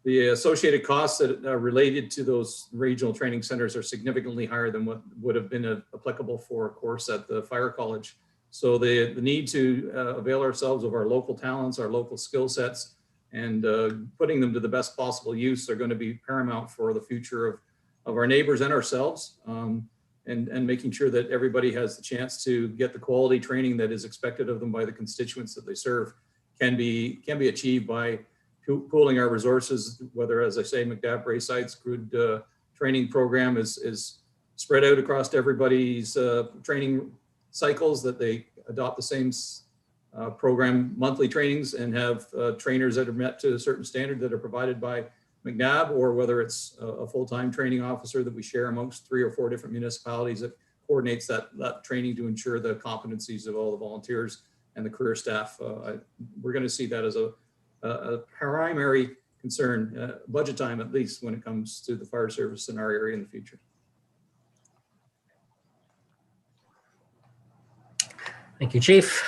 the associated costs that are related to those regional training centers are significantly higher than what would have been applicable for a course at the fire college. So the need to avail ourselves of our local talents, our local skill sets, and putting them to the best possible use are going to be paramount for the future of our neighbors and ourselves, and making sure that everybody has the chance to get the quality training that is expected of them by the constituents that they serve can be achieved by pooling our resources, whether, as I say, McDabb Brayside's good training program is spread out across everybody's training cycles, that they adopt the same program monthly trainings and have trainers that are met to a certain standard that are provided by McNabb, or whether it's a full-time training officer that we share amongst 3 or 4 different municipalities that coordinates that training to ensure the competencies of all the volunteers and the career staff. We're going to see that as a primary concern, budget time at least, when it comes to the fire service in our area in the future. Thank you, Chief.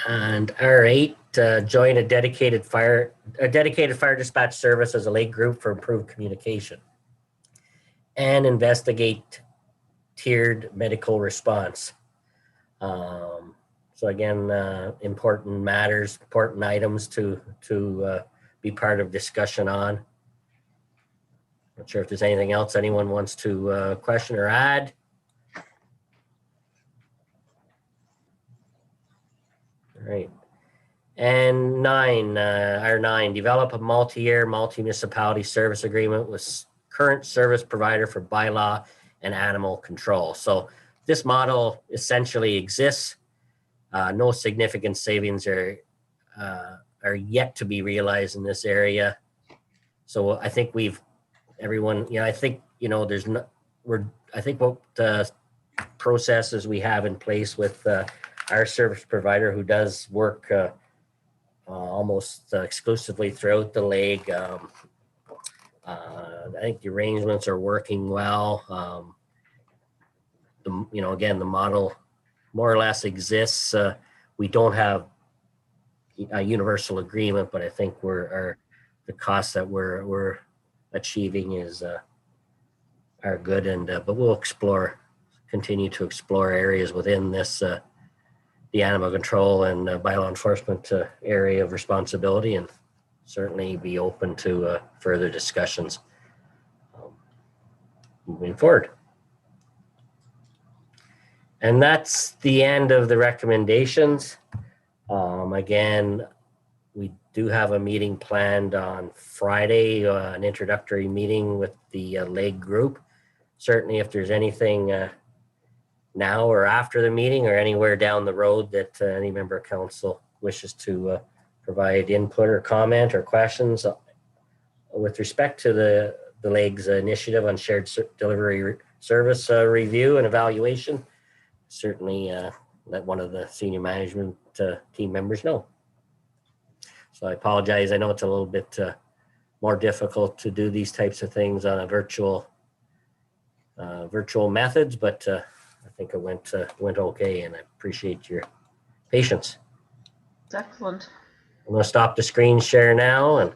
And R8, join a dedicated fire dispatch service as a LEG group for improved communication, and investigate tiered medical response. So again, important matters, important items to be part of discussion on. Not sure if there's anything else anyone wants to question or add. All right. And R9, develop a multi-year, multi-municipality service agreement with current service provider for bylaw and animal control. So this model essentially exists. No significant savings are yet to be realized in this area. So I think I think, you know, I think what the processes we have in place with our service provider, who does work almost exclusively throughout the LEG, think the arrangements are working well. Again, the model more or less exists. We don't have a universal agreement, but I think the costs that we're achieving are good, but we'll continue to explore areas within this the animal control and bylaw enforcement area of responsibility, and certainly be open to further discussions moving forward. And that's the end of the recommendations. Again, we do have a meeting planned on Friday, an introductory meeting with the LEG group. Certainly, if there's anything now or after the meeting or anywhere down the road that any member of council wishes to provide input or comment or questions with respect to the LEG's initiative on shared delivery service review and evaluation, certainly let one of the senior management team members know. So I apologize. I know it's a little bit more difficult to do these types of things on a virtual methods, but I think it went okay, and I appreciate your patience. It's excellent. I'm going to stop the screen share now, and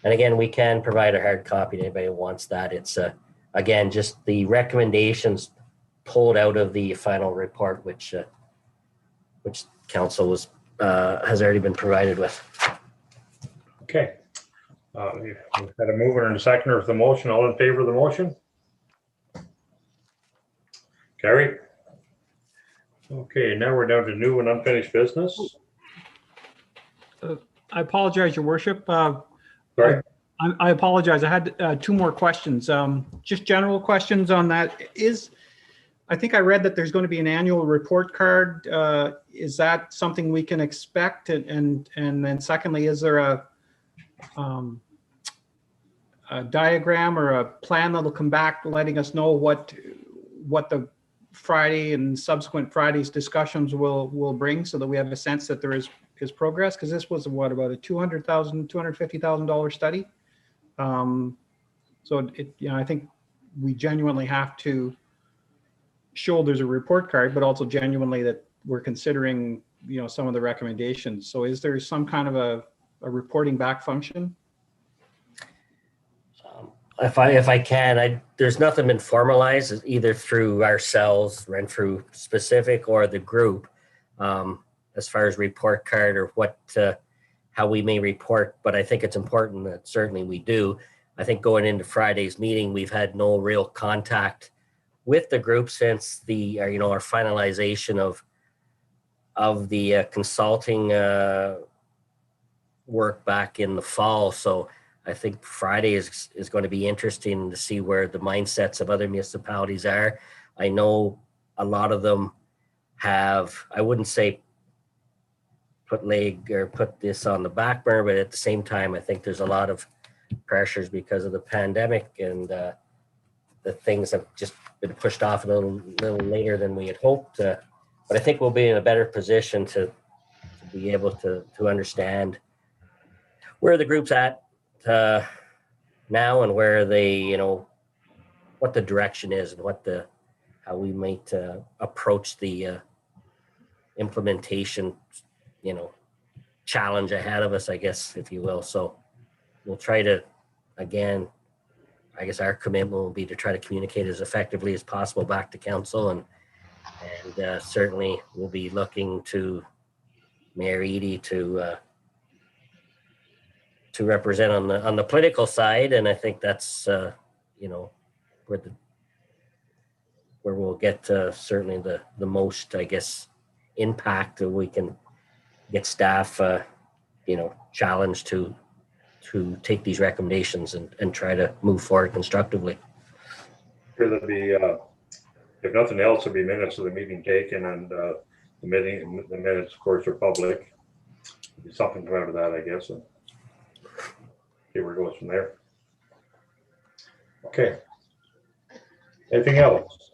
again, we can provide a hard copy to anybody who wants that. It's again just the recommendations pulled out of the final report, which council has already been provided with. Okay. We've had a mover and a seconder for the motion. All in favor of the motion? Carried. Okay, now we're down to new and unfinished business. I apologize, Your Worship. Sorry. I apologize. I had two more questions. Just general questions on that. I think I read that there's going to be an annual report card. Is that something we can expect? And then secondly, is there a diagram or a plan that'll come back letting us know what the Friday and subsequent Fridays discussions will bring, so that we have a sense that there is progress? Because this was about a $250,000 study. So I think we genuinely have to show there's a report card, but also genuinely that we're considering some of the recommendations. So is there some kind of a reporting back function? If I can, there's nothing been formalized either through ourselves, Renfrew specific, or the group, as far as report card or how we may report. But I think it's important that certainly we do. I think going into Friday's meeting, we've had no real contact with the group since our finalization of the consulting work back in the fall. So I think Friday is going to be interesting to see where the mindsets of other municipalities are. I know a lot of them have, I wouldn't say put this on the back burner, but at the same time, I think there's a lot of pressures because of the pandemic, and the things have just been pushed off a little later than we had hoped. But I think we'll be in a better position to be able to understand where the group's at now, and where they, what the direction is, and how we might approach the implementation, challenge ahead of us, I guess, if you will. So we'll try to, again, I guess our commitment will be to try to communicate as effectively as possible back to council, and certainly we'll be looking to Mayor Eadie to represent on the political side, and I think that's where we'll get certainly the most, I guess, impact that we can get staff challenged to take these recommendations and try to move forward constructively. Sure, there'll be if nothing else, there'll be minutes of the meeting taken, and the minutes, of course, are public. There'll be something come out of that, I guess, and see where it goes from there. Okay. Anything else?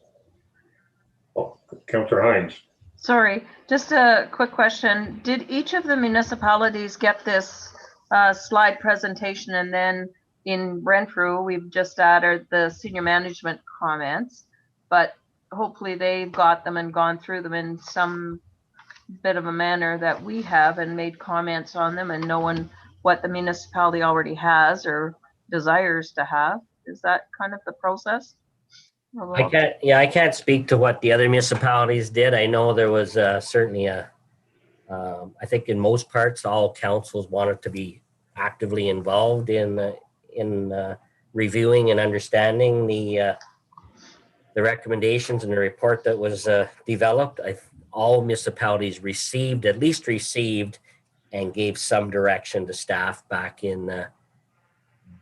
Oh, Councillor Hines. Sorry, just a quick question. Did each of the municipalities get this slide presentation and then in Renfrew, we've just added the senior management comments, but hopefully they've got them and gone through them in some bit of a manner that we have and made comments on them and knowing what the municipality already has or desires to have. Is that kind of the process? I can't speak to what the other municipalities did. I know there was certainly I think in most parts, all councils wanted to be actively involved in reviewing and understanding the recommendations and the report that was developed. All municipalities at least received and gave some direction to staff back in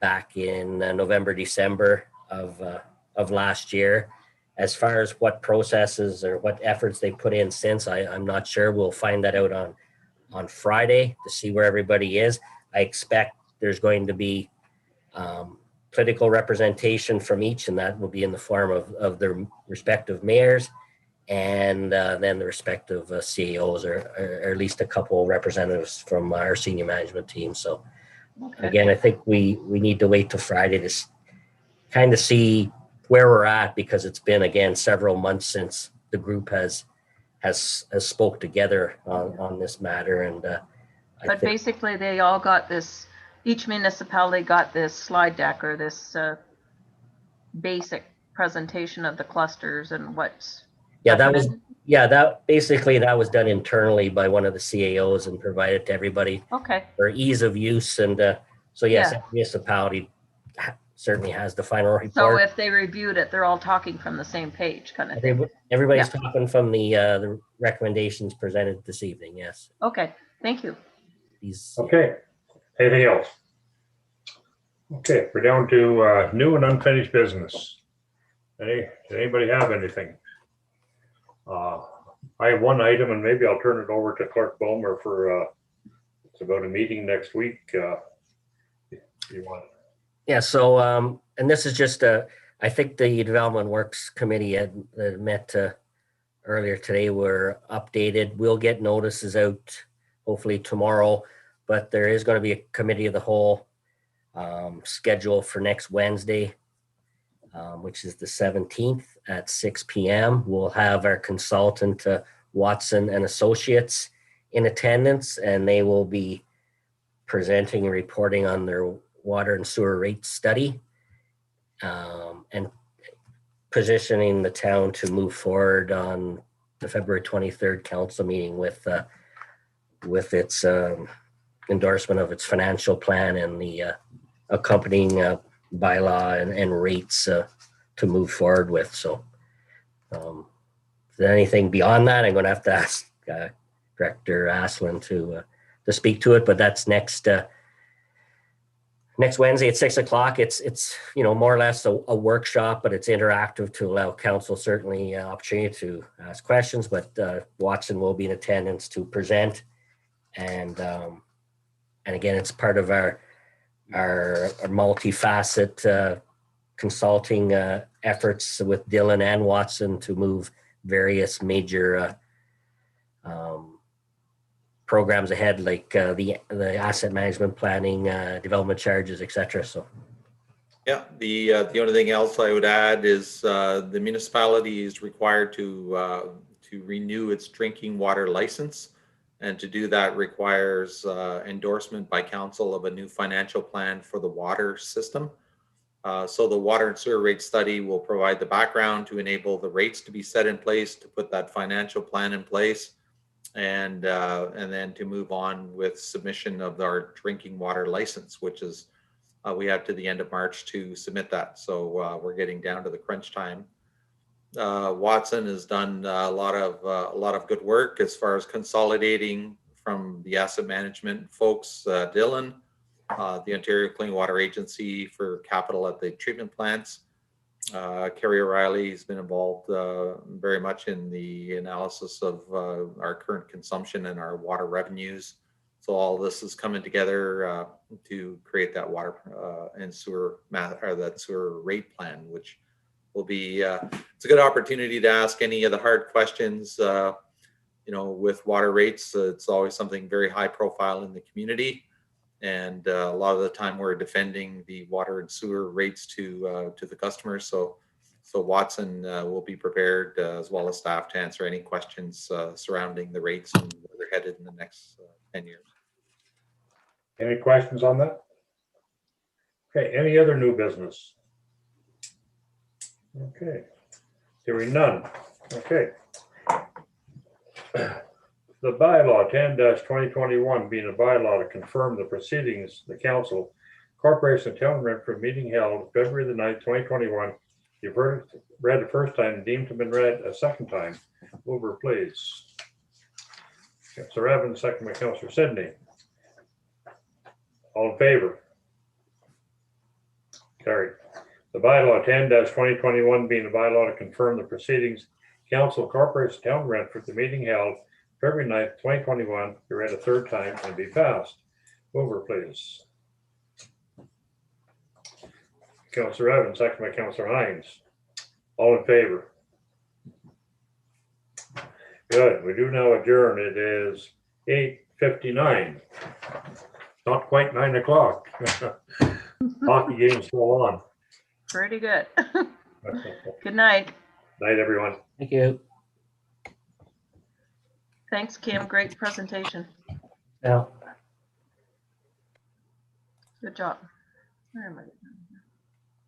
November, December of last year. As far as what processes or what efforts they put in since, I'm not sure. We'll find that out on Friday to see where everybody is. I expect there's going to be political representation from each, and that will be in the form of their respective mayors and then the respective CAOs or at least a couple of representatives from our senior management team. So again, I think we need to wait till Friday to kind of see where we're at, because it's been, again, several months since the group has spoke together on this matter. And but basically they all got this, each municipality got this slide deck or this basic presentation of the clusters and what's that was done internally by one of the CAOs and provided to everybody for ease of use. And so yes, every municipality certainly has the final report. So if they reviewed it, they're all talking from the same page, kind of thing. Everybody's talking from the recommendations presented this evening. Yes. Okay. Thank you. Okay. Anything else? Okay, we're down to new and unfinished business. Does anybody have anything? I have one item, and maybe I'll turn it over to Clerk Bomer for it's about a meeting next week. If you want. Yeah, so, and this is just, I think the Development Works Committee had met earlier today were updated. We'll get notices out hopefully tomorrow, but there is going to be a committee of the whole schedule for next Wednesday, which is the 17th at 6 p.m. We'll have our consultant, Watson and Associates, in attendance, and they will be presenting and reporting on their water and sewer rate study and positioning the town to move forward on the February 23rd council meeting with its endorsement of its financial plan and the accompanying bylaw and rates to move forward with. So if there's anything beyond that, I'm going to have to ask Director Asselin to speak to it, but that's next Wednesday at 6 o'clock. It's more or less a workshop, but it's interactive to allow council certainly opportunity to ask questions. But Watson will be in attendance to present, and again, it's part of our multifaceted consulting efforts with Dylan and Watson to move various major programs ahead, like the asset management planning, development charges, etc. So, yeah, the only thing else I would add is the municipality is required to renew its drinking water license, and to do that requires endorsement by council of a new financial plan for the water system. So the water and sewer rate study will provide the background to enable the rates to be set in place, to put that financial plan in place, and then to move on with submission of our drinking water license, which is we have to the end of March to submit that. So we're getting down to the crunch time. Watson has done a lot of good work as far as consolidating from the asset management folks, Dylan, the Ontario Clean Water Agency for capital at the treatment plants. Kerry O'Reilly has been involved very much in the analysis of our current consumption and our water revenues. So all this is coming together to create that water and sewer that sewer rate plan, which will be it's a good opportunity to ask any of the hard questions. With water rates, it's always something very high profile in the community. And a lot of the time we're defending the water and sewer rates to the customers. So Watson will be prepared as well as staff to answer any questions surrounding the rates and where they're headed in the next 10 years. Any questions on that? Okay, any other new business? Okay, hearing none. Okay. The bylaw 10-2021 being a bylaw to confirm the proceedings, the council, corporation of Town of Renfrew meeting held February the 9th, 2021. You've heard it read the first time and deemed to have been read a second time. Over, please. Councillor Evans, second by Councillor Sydney. All in favor? Carried. The bylaw 10-2021 being a bylaw to confirm the proceedings, council, corporation, Town of Renfrew, the meeting held February 9th, 2021, be read a third time and be passed. Over, please. Councillor Evans, second by Councillor Hines. All in favor? Good. We do now adjourn. It is 8:59. Not quite 9 o'clock. Hockey game's still on. Pretty good. Good night. Night, everyone. Thank you. Thanks, Kim. Great presentation. Now. Good job. Where am I?